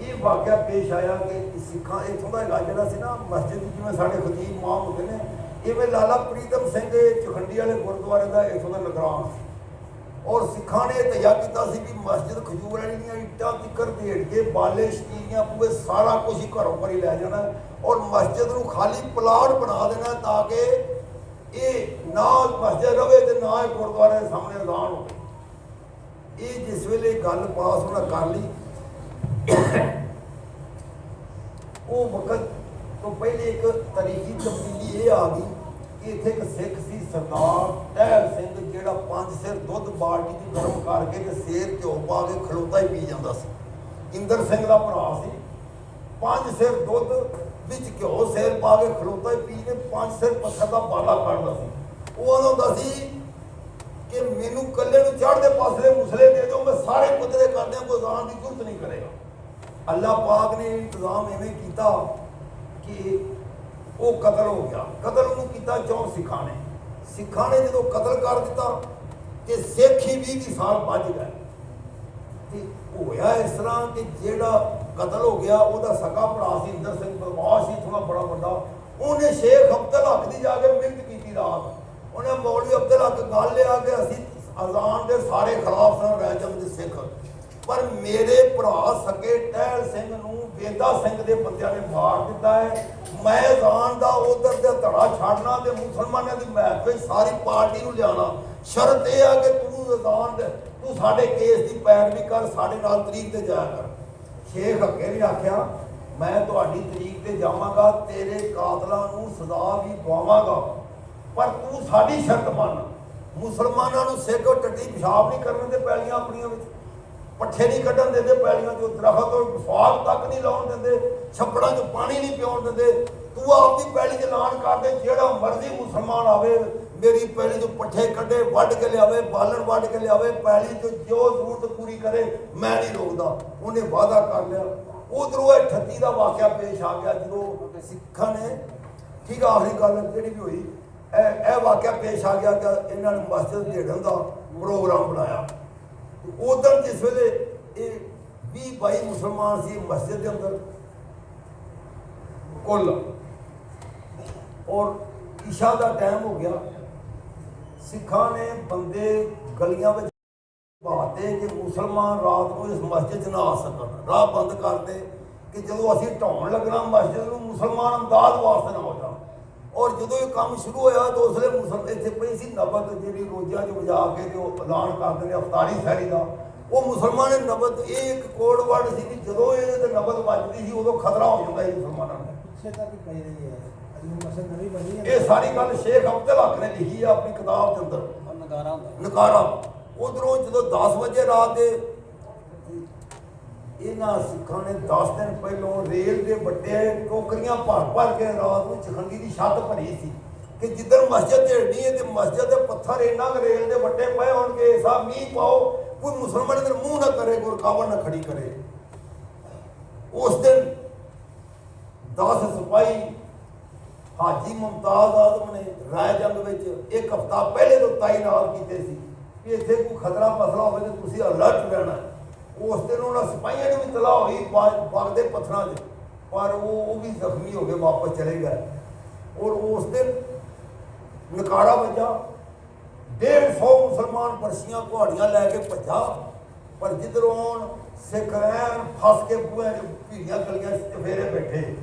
ये वाक़या पेश आया कि सिखा इतों का इलाज जोड़ा ना मस्जिद जिमें साढ़े खतीब माम होते हैं इवें लाला प्रीतम सिंह चखंडी वाले गुरुद्वारे का इतों का निगरान और सिखा ने तैयार किया कि मस्जिद खजूर वाली इट्टां तिक्कर देड़ के बाले शतीरियां पूरे सारा कुछ ही घरों पर ही लै जाना और मस्जिद को खाली प्लाट बना देना ताकि ये ना मस्जिद रहे तो ना ही गुरुद्वारे के सामने अजान हो। ये जिस वेले गल पास होना कर ली वो वक्त तो पहले एक तरीकी तब्दीली ये आ गई कि इतने एक सिख सी सरदार टहल सिंह जो 5 सिर दुध बाल्टी की गर्म करके तो सेर घ्यो पा के खलोता ही पी जाता सी। इंदर सिंह का भरा सी 5 सिर दुध विच घ्यो सेर पा के खलोता ही पी के 5 सिर पत्थर का बाला काटता सी। वो आंदा सी कि मैनू कल्ले चढ़ते पासले मुसले दे दो मैं सारे कुतरे करने को अजान की जरूरत नहीं करेगा। अल्लाह पाक ने इंतजाम इवें किया कि वो कतल हो गया। कतल उन्होंने किया 4 सिखा ने जो कतल कर दिता कि सिख ही 20 साल बच गए। होया इस तरह कि जेड़ा कतल हो गया वह सगा भरा सी इंदर सिंह बदमाश ही थोड़ा बड़ा बड़ा उन्हें शेख अब्दुल हक की जाके मिन्नत की रात उन्हें मौलवी अब्दुल हक गल लिया कि असी अजान के सारे खिलाफ सन रह जाते सिख पर मेरे भरा सके टहल सिंह नूं बेदा सिंह के बंदियां ने मार दिता है। मैं अजान का उधर से धड़ा छाड़ना तो मुसलमानों की महफिल सारी पार्टी को लिया शर्त यह है कि तू अजान तू साढ़े केस की पैरवी कर साढ़े नाल तरीक से जाया कर। शेख हके ने आख्या मैं तुहाडी तरीक से जावांगा तेरे कातलों नूं सजा भी दवावांगा पर तू साडी शर्त मान मुसलमानों नूं सिख टट्टी पेशाब नहीं करने दे पैलियां अपनियां विच ਪੱਠੇ ਨਹੀਂ ਕੱਢਣ ਦਿੰਦੇ ਪੈਲੀਆਂ 'ਚੋਂ, ਦਰਖਤ ਤੋਂ ਸਵਾਦ ਤੱਕ ਨਹੀਂ ਲਾਉਣ ਦਿੰਦੇ, ਛੱਪੜਾਂ 'ਚ ਪਾਣੀ ਨਹੀਂ ਪਿਆਉਣ ਦਿੰਦੇ। ਤੂੰ ਆਪਦੀ ਪੈਲੀ 'ਚ ਐਲਾਨ ਕਰਦੇ ਜਿਹੜਾ ਮਰਜ਼ੀ ਮੁਸਲਮਾਨ ਆਵੇ ਮੇਰੀ ਪੈਲੀ 'ਚੋਂ ਪੱਠੇ ਕੱਢੇ, ਵੱਢ ਕੇ ਲਿਆਵੇ, ਬਾਲਣ ਵੱਢ ਕੇ ਲਿਆਵੇ, ਪੈਲੀ 'ਚ ਜੋ ਜ਼ਰੂਰਤ ਪੂਰੀ ਕਰੇ, ਮੈਂ ਨਹੀਂ ਰੋਕਦਾ। ਉਹਨੇ ਵਾਅਦਾ ਕਰ ਲਿਆ। ਉਧਰੋਂ ਇਹ 38 ਦਾ ਵਾਕਿਆ ਪੇਸ਼ ਆ ਗਿਆ ਜਦੋਂ ਸਿੱਖਾਂ ਨੇ, ਠੀਕ ਆ ਆਖਰੀ ਗੱਲ ਜਿਹੜੀ ਵੀ ਹੋਈ, ਇਹ ਵਾਕਿਆ ਪੇਸ਼ ਆ ਗਿਆ ਕਿ ਇਹਨਾਂ ਨੇ ਮਸਜਿਦ ਢੇੜਨ ਦਾ ਪ੍ਰੋਗਰਾਮ ਬਣਾਇਆ। ਉਧਰ ਜਿਸ ਵੇਲੇ ਇਹ 20-22 ਮੁਸਲਮਾਨ ਸੀ ਮਸਜਿਦ ਦੇ ਅੰਦਰ ਕੁੱਲ, ਔਰ ਇਸ਼ਾ ਦਾ ਟਾਈਮ ਹੋ ਗਿਆ, ਸਿੱਖਾਂ ਨੇ ਬੰਦੇ ਗਲੀਆਂ ਵਿੱਚ ਬਾਤੇ ਕਿ ਮੁਸਲਮਾਨ ਰਾਤ ਨੂੰ ਇਸ ਮਸਜਿਦ 'ਚ ਨਾ ਆ ਸਕਣ, ਰਾਹ ਬੰਦ ਕਰਦੇ ਕਿ ਜਦੋਂ ਅਸੀਂ ਢਾਉਣ ਲੱਗਣਾ ਮਸਜਿਦ ਨੂੰ ਮੁਸਲਮਾਨ ਅਮਦਾਦ ਵਾਸਤੇ ਨਾ ਹੋ ਜਾਣ। ਔਰ ਜਦੋਂ ਇਹ ਕੰਮ ਸ਼ੁਰੂ ਹੋਇਆ ਤਾਂ ਉਸ ਵੇਲੇ ਇੱਥੇ ਪਈ ਸੀ ਨਬਤ ਜਿਹੜੀ ਰੋਜ਼ਿਆਂ 'ਚ ਵਜਾ ਕੇ ਜੋ ਐਲਾਨ ਕਰਦੇ ਨੇ ਅਫਤਾਰੀ ਸਹਿਰੀ ਦਾ, ਉਹ ਮੁਸਲਮਾਨ ਨੇ ਨਬਤ, ਇਹ ਇੱਕ ਕੋਡ ਵਰਡ ਸੀ ਕਿ ਜਦੋਂ ਇਹ ਤੇ ਨਬਤ ਵੱਜਦੀ ਸੀ ਉਦੋਂ ਖਤਰਾ ਹੋ ਜਾਂਦਾ ਸੀ ਮੁਸਲਮਾਨਾਂ ਨੂੰ। ਪਿੱਛੇ ਤੱਕ ਪਈ ਰਹੀ ਹੈ ਮਸਜਿਦ ਨਵੀਂ ਬਣੀ ਹੈ। ਇਹ ਸਾਰੀ ਗੱਲ ਸ਼ੇਖ ਅਬਦੁਲ ਹਕ ਨੇ ਲਿਖੀ ਹੈ ਆਪਣੀ ਕਿਤਾਬ ਦੇ ਅੰਦਰ, ਨਗਾਰਾ ਹੁੰਦਾ ਨਕਾਰਾ। ਉਧਰੋਂ ਜਦੋਂ 10 ਵਜੇ ਰਾਤ ਦੇ ਇਹਨਾਂ ਸਿੱਖਾਂ ਨੇ 10 ਦਿਨ ਪਹਿਲੋਂ ਰੇਲ ਦੇ ਵੱਡੇ ਟੋਕਰੀਆਂ ਭਰ ਕੇ ਰਾਤ ਨੂੰ ਚਖੰਡੀ ਦੀ ਛੱਤ ਭਰੀ ਸੀ ਕਿ ਜਿੱਦਣ ਮਸਜਿਦ ਢੇੜਨੀ ਹੈ ਤੇ ਮਸਜਿਦ ਦੇ ਪੱਥਰ ਇੰਨਾ ਕੁ ਰੇਲ ਦੇ ਵੱਡੇ ਪਏ ਹੋਣਗੇ, ਐਸਾ ਮੀਂਹ ਪਾਓ ਕੋਈ ਮੁਸਲਮਾਨ ਇਧਰ ਮੂੰਹ ਨਾ ਕਰੇ, ਕੋਈ ਰੁਕਾਵਟ ਨਾ ਖੜੀ ਕਰੇ। ਉਸ ਦਿਨ 10 ਸਿਪਾਹੀ ਹਾਜੀ ਮੁਮਤਾਜ਼ ਆਜ਼ਮ ਨੇ ਰਾਏ ਜੰਗ ਵਿੱਚ ਇੱਕ ਹਫ਼ਤਾ ਪਹਿਲੇ ਤੋਂ ਤਾਇਨਾਤ ਕੀਤੇ ਸੀ ਕਿ ਇੱਥੇ ਕੋਈ ਖਤਰਾ ਮਸਲਾ ਹੋਵੇ ਤਾਂ ਤੁਸੀਂ ਅਲਰਟ ਰਹਿਣਾ। ਉਸ ਦਿਨ ਉਹਨਾਂ ਸਿਪਾਹੀਆਂ ਨੂੰ ਵੀ ਤਲਾਹ ਹੋਈ ਵਗਦੇ ਪੱਥਰਾਂ 'ਚ, ਪਰ ਉਹ ਵੀ ਜ਼ਖਮੀ ਹੋ ਕੇ ਵਾਪਸ ਚਲੇ ਗਏ। ਔਰ ਉਸ ਦਿਨ ਨਕਾਰਾ ਵੱਜਾ, 150 ਮੁਸਲਮਾਨ ਬਰਸ਼ੀਆਂ ਕੁਹਾੜੀਆਂ ਲੈ ਕੇ ਭੱਜਾ, ਪਰ ਜਿੱਧਰੋਂ ਸਿੱਖ ਐਨ ਫਸ ਕੇ ਬੂਹੇ ਭੀੜੀਆਂ ਗਲੀਆਂ 'ਚ ਚਫੇਰੇ ਬੈਠੇ।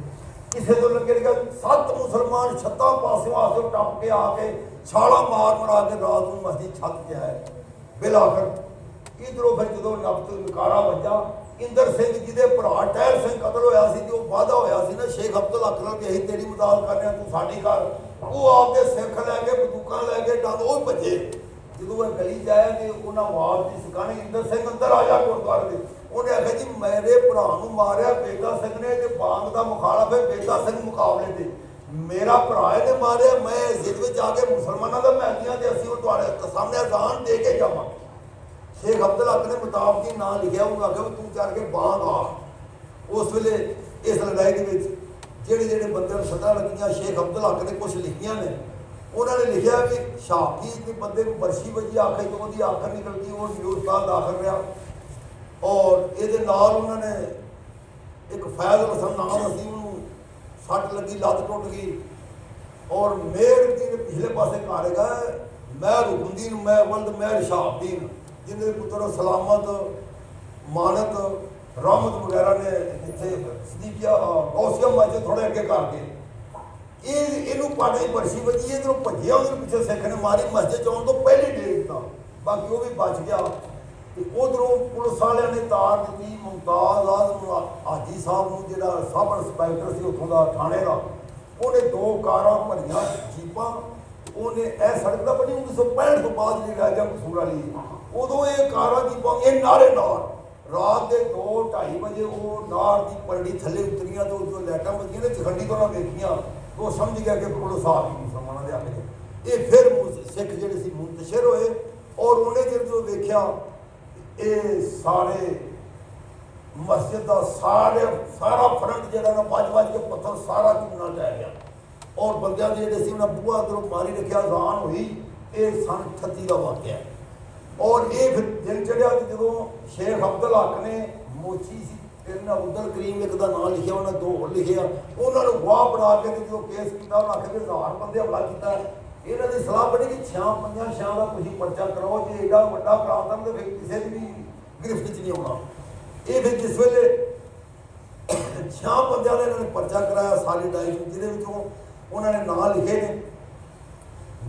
ਕਿਸੇ ਤੋਂ ਲੱਗੇ ਕਿ 7 ਮੁਸਲਮਾਨ ਛੱਤਾਂ ਪਾਸਿਓਂ ਆਸੋਂ ਟੱਪ ਕੇ ਆ ਕੇ ਛਾਲਾਂ ਮਾਰ ਕੇ ਰਾਤ ਨੂੰ ਮਸਜਿਦ ਛੱਤ 'ਤੇ ਆਏ। ਬਿਲਾਖਰ ਇਧਰੋਂ ਫਿਰ ਜਦੋਂ ਨਬਤ ਨਕਾਰਾ ਵੱਜਾ, ਇੰਦਰ ਸਿੰਘ ਜਿਹਦੇ ਭਰਾ ਟਹਿਰ ਸਿੰਘ ਕਤਲ ਹੋਇਆ ਸੀ, ਜੋ ਵਾਅਦਾ ਹੋਇਆ ਸੀ ਨਾ ਸ਼ੇਖ ਅਬਦੁਲ ਹਕ ਨਾਲ ਕਿ ਅਸੀਂ ਤੇਰੀ ਮਦਦ ਕਰ ਰਹੇ ਹਾਂ, ਤੂੰ ਸਾਡੀ ਕਰ, ਉਹ ਆਪਦੇ ਸਿੱਖ ਲੈ ਕੇ ਬੰਦੂਕਾਂ ਲੈ ਕੇ ਡੰਦ ਉਹ ਭੱਜੇ। ਜਦੋਂ ਇਹ ਗਲੀ ਜਾਇਆ ਤੇ ਉਹਨਾਂ ਆਵਾਜ਼ ਦੀ ਸਿਖਾਣੇ ਇੰਦਰ ਸਿੰਘ ਅੰਦਰ ਆ ਜਾ ਗੁਰਦੁਆਰੇ ਦੇ। ਉਹਨੇ ਆਖਿਆ ਜੀ ਮੇਰੇ ਭਰਾ ਨੂੰ ਮਾਰਿਆ ਬੇਗਾ ਸਿੰਘ ਨੇ ਤੇ ਬਾਂਗ ਦਾ ਮੁਖਾਲਫ ਹੈ ਬੇਗਾ ਸਿੰਘ ਮੁਕਾਬਲੇ ਤੇ, ਮੇਰਾ ਭਰਾ ਇਹਨੇ ਮਾਰਿਆ, ਮੈਂ ਜ਼ਿੱਦ ਵਿੱਚ ਆ ਕੇ ਮੁਸਲਮਾਨਾਂ ਦਾ ਮੈਦੀਆਂ ਤੇ ਅਸੀਂ ਉਹ ਤੁਹਾਡੇ ਸਾਹਮਣੇ ਅਜ਼ਾਨ ਦੇ ਕੇ ਜਾਵਾਂਗੇ। ਸ਼ੇਖ ਅਬਦੁਲ ਹਕ ਨੇ ਮੁਤਾਬਕੀ ਨਾਂ ਲਿਖਿਆ, ਉਹਨੂੰ ਆਖਿਆ ਤੂੰ ਚੱਲ ਕੇ ਬਾਂਗ ਆ। ਉਸ ਵੇਲੇ ਇਸ ਲੜਾਈ ਦੇ ਵਿੱਚ ਜਿਹੜੇ ਬੰਦਿਆਂ ਨੂੰ ਸੱਟਾਂ ਲੱਗੀਆਂ, ਸ਼ੇਖ ਅਬਦੁਲ ਹਕ ਨੇ ਕੁਛ ਲਿਖੀਆਂ ਨੇ। ਉਹਨਾਂ ਨੇ ਲਿਖਿਆ ਵੀ ਸ਼ਾਕੀ ਦੇ ਬੰਦੇ ਨੂੰ ਬਰਸ਼ੀ ਵੱਜੀ ਆਖੇ ਤੋਂ ਉਹਦੀ ਆਖਰ ਨਿਕਲ ਗਈ, ਉਹ ਨਿਊਜ਼ਪਾਲ ਦਾਖਲ ਰਿਹਾ। ਔਰ ਇਹਦੇ ਨਾਲ ਉਹਨਾਂ ਨੇ ਇੱਕ ਫੈਜ਼ ਹਸਨ ਨਾਮ ਅਸੀਂ ਉਹਨੂੰ ਸੱਟ ਲੱਗੀ, ਲੱਤ ਟੁੱਟ ਗਈ। ਔਰ ਮੇਰ ਦੀ ਪਿਛਲੇ ਪਾਸੇ ਘਰ ਹੈਗਾ ਮੈਂ ਹੁਕਮਦੀਨ ਮੈਂ ਵਲਦ ਮੈਂ ਸ਼ਾਹਦੀਨ, ਜਿਹਦੇ ਪੁੱਤਰ ਸਲਾਮਤ ਮਾਨਤ ਰਹਿਮਤ ਵਗੈਰਾ ਨੇ ਇੱਥੇ ਸਦੀਕੀਆ ਗੌਸੀਆ ਮਾਜੇ ਥੋੜੇ ਅੱਗੇ ਕਰਕੇ ਇਹਨੂੰ ਪਾੜੇ ਬਰਸ਼ੀ ਵੱਜੀ, ਇੱਧਰੋਂ ਭੱਜਿਆ, ਉਹਦੇ ਪਿੱਛੇ ਸਿੱਖ ਨੇ ਮਾਰੀ, ਮਸਜਿਦ 'ਚ ਆਉਣ ਤੋਂ ਪਹਿਲੇ ਦੇ ਦਿੱਤਾ, ਬਾਕੀ ਉਹ ਵੀ ਬਚ ਗਿਆ। ਤੇ ਉਧਰੋਂ ਪੁਲਿਸ ਵਾਲਿਆਂ ਨੇ ਤਾਰ ਦਿੱਤੀ ਮੁਮਤਾਜ਼ ਆਜ਼ਮ ਹਾਜੀ ਸਾਹਿਬ ਨੂੰ, ਜਿਹੜਾ ਸਬ ਇੰਸਪੈਕਟਰ ਸੀ ਉੱਥੋਂ ਦਾ ਥਾਣੇ ਦਾ। ਉਹਨੇ 2 ਕਾਰਾਂ ਭਰੀਆਂ ਜੀਪਾਂ, ਉਹਨੇ ਇਹ ਸੜਕ ਦਾ ਬਣੀ 1965 ਤੋਂ ਬਾਅਦ ਜਿਹੜੀ ਰਾਜਾ ਕਸੂਰ ਵਾਲੀ, ਉਦੋਂ ਇਹ ਕਾਰਾਂ ਜੀਪਾਂ ਇਹ ਨਾਰੇ ਨਾਲ ਰਾਤ ਦੇ 2-2:30 ਵਜੇ ਉਹ ਨਾਰ ਦੀ ਪਰੜੀ ਥੱਲੇ ਉਤਰੀਆਂ ਤੋਂ ਜੋ ਲਾਈਟਾਂ ਵੱਜੀਆਂ ਨੇ ਚਖੰਡੀ ਤੋਂ ਨਾ ਵੇਖੀਆਂ, ਉਹ ਸਮਝ ਗਿਆ ਕਿ ਪੁਲਿਸ ਆ ਗਈ ਮੁਸਲਮਾਨਾਂ ਦੇ ਹੱਕ 'ਚ। ਇਹ ਫਿਰ ਸਿੱਖ ਜਿਹੜੇ ਸੀ ਮੁੰਤਸ਼ਰ ਹੋਏ, ਔਰ ਉਹਨੇ ਜਦੋਂ ਵੇਖਿਆ ਇਹ ਸਾਰੇ ਮਸਜਿਦ ਦਾ ਸਾਰਾ ਫਰੰਟ ਜਿਹੜਾ ਨਾ ਵੱਜ ਕੇ ਪੱਥਰ ਸਾਰਾ ਚੂਨਾ ਲੈ ਗਿਆ। ਔਰ ਬੰਦਿਆਂ ਦੇ ਜਿਹੜੇ ਸੀ ਉਹਨਾਂ ਬੂਹਾ ਅੰਦਰੋਂ ਮਾਰੀ ਰੱਖਿਆ, ਅਜ਼ਾਨ ਹੋਈ। ਇਹ ਸਨ 38 ਦਾ ਵਾਕਿਆ। ਔਰ ਇਹ ਫਿਰ ਦਿਨ ਚੜਿਆ ਜਦੋਂ ਸ਼ੇਖ ਅਬਦੁਲ ਹਕ ਨੇ ਮੋਚੀ ਸੀ, ਇਹਨਾਂ ਅਬਦੁਲ ਕਰੀਮ ਇੱਕ ਦਾ ਨਾਂ ਲਿਖਿਆ, ਉਹਨਾਂ 2 ਹੋਰ ਲਿਖਿਆ, ਉਹਨਾਂ ਨੂੰ ਗਵਾਹ ਬਣਾ ਕੇ ਤੇ ਜਦੋਂ ਕੇਸ ਕੀਤਾ ਉਹਨਾਂ ਆਖਿਆ ਕਿ 1000 ਬੰਦੇ ਹਮਲਾ ਕੀਤਾ। ਇਹਨਾਂ ਦੀ ਸਲਾਹ ਬਣੀ ਕਿ 5 ਦਾ ਤੁਸੀਂ ਪਰਚਾ ਕਰਾਓ, ਜੇ ਏਡਾ ਵੱਡਾ ਕਰਾਉਂਦਾ ਤਾਂ ਫਿਰ ਕਿਸੇ ਦੀ ਵੀ ਗ੍ਰਿਫਤ 'ਚ ਨਹੀਂ ਆਉਣਾ। ਇਹ ਫਿਰ ਜਿਸ ਵੇਲੇ 6 ਬੰਦਿਆਂ ਦਾ ਇਹਨਾਂ ਨੇ ਪਰਚਾ ਕਰਾਇਆ ਸਾਰੀ ਲੜਾਈ ਨੂੰ, ਜਿਹਦੇ ਵਿੱਚੋਂ ਉਹਨਾਂ ਨੇ ਨਾਂ ਲਿਖੇ ਨੇ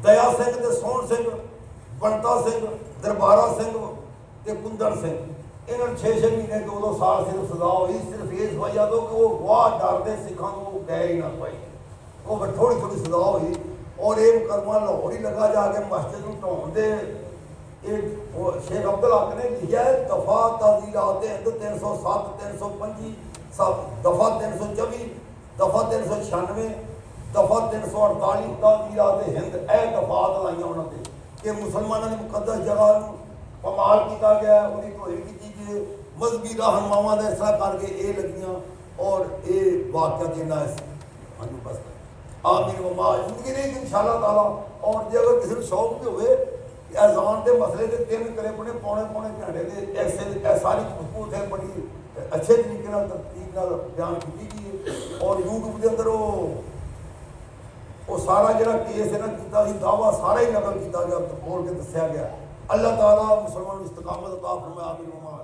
ਦਇਆ ਸਿੰਘ ਤੇ ਸੋਹਣ ਸਿੰਘ, ਬੰਤਾ ਸਿੰਘ, ਦਰਬਾਰਾ ਸਿੰਘ ਤੇ ਕੁੰਦਨ ਸਿੰਘ। ਇਹਨਾਂ ਨੂੰ 6-6 ਮਹੀਨੇ 2-2 ਸਾਲ ਸਿਰਫ ਸਜ਼ਾ ਹੋਈ, ਸਿਰਫ ਇਸ ਵਜ੍ਹਾ ਤੋਂ ਕਿ ਉਹ ਗਵਾਹ ਡਰਦੇ ਸਿੱਖਾਂ ਨੂੰ ਗਏ ਹੀ ਨਾ ਪਾਈ, ਉਹ ਫਿਰ ਥੋੜੀ ਸਜ਼ਾ ਹੋਈ। ਔਰ ਇਹ ਮੁਕੱਦਮਾ ਲਾਹੌਰ ਹੀ ਲੱਗਾ ਜਾ ਕੇ ਮਸਜਿਦ ਨੂੰ ਢਾਉਣ ਦੇ ایک وہ شیخ عبدالحق نے لکھا ہے دفعہ تعزیرات ہند 307 325 دفعہ 324 دفعہ 396 دفعہ 348 تعزیرات ہند اے دفعات لائیاں انہوں نے کہ مسلمانوں کی مقدس جگہ پامال کیا گیا ہے انہیں توہین کی گئی مذہبی رہنماواں دا اس طرح کر کے اے لگیاں اور اے واقعہ دینا ہے ہنو بس آمین و ما زندگی نہیں کہ انشاءاللہ تعالیٰ اور جے اگر کسی نے شوق بھی ہوئے کہ اذان دے مسئلے دے 3 کرے پونے گھنٹے دے ایسے ساری خطبوط ہے بڑی اچھے طریقے نال ترتیب نال بیان کی گئی ہے اور یوٹیوب دے اندر وہ سارا جڑا کیس ہے نا کیتا سی دعویٰ سارا ہی نقل کیتا گیا بول کے دسیا گیا اللہ تعالیٰ مسلمان استقامت عطا فرمائے آمین و ما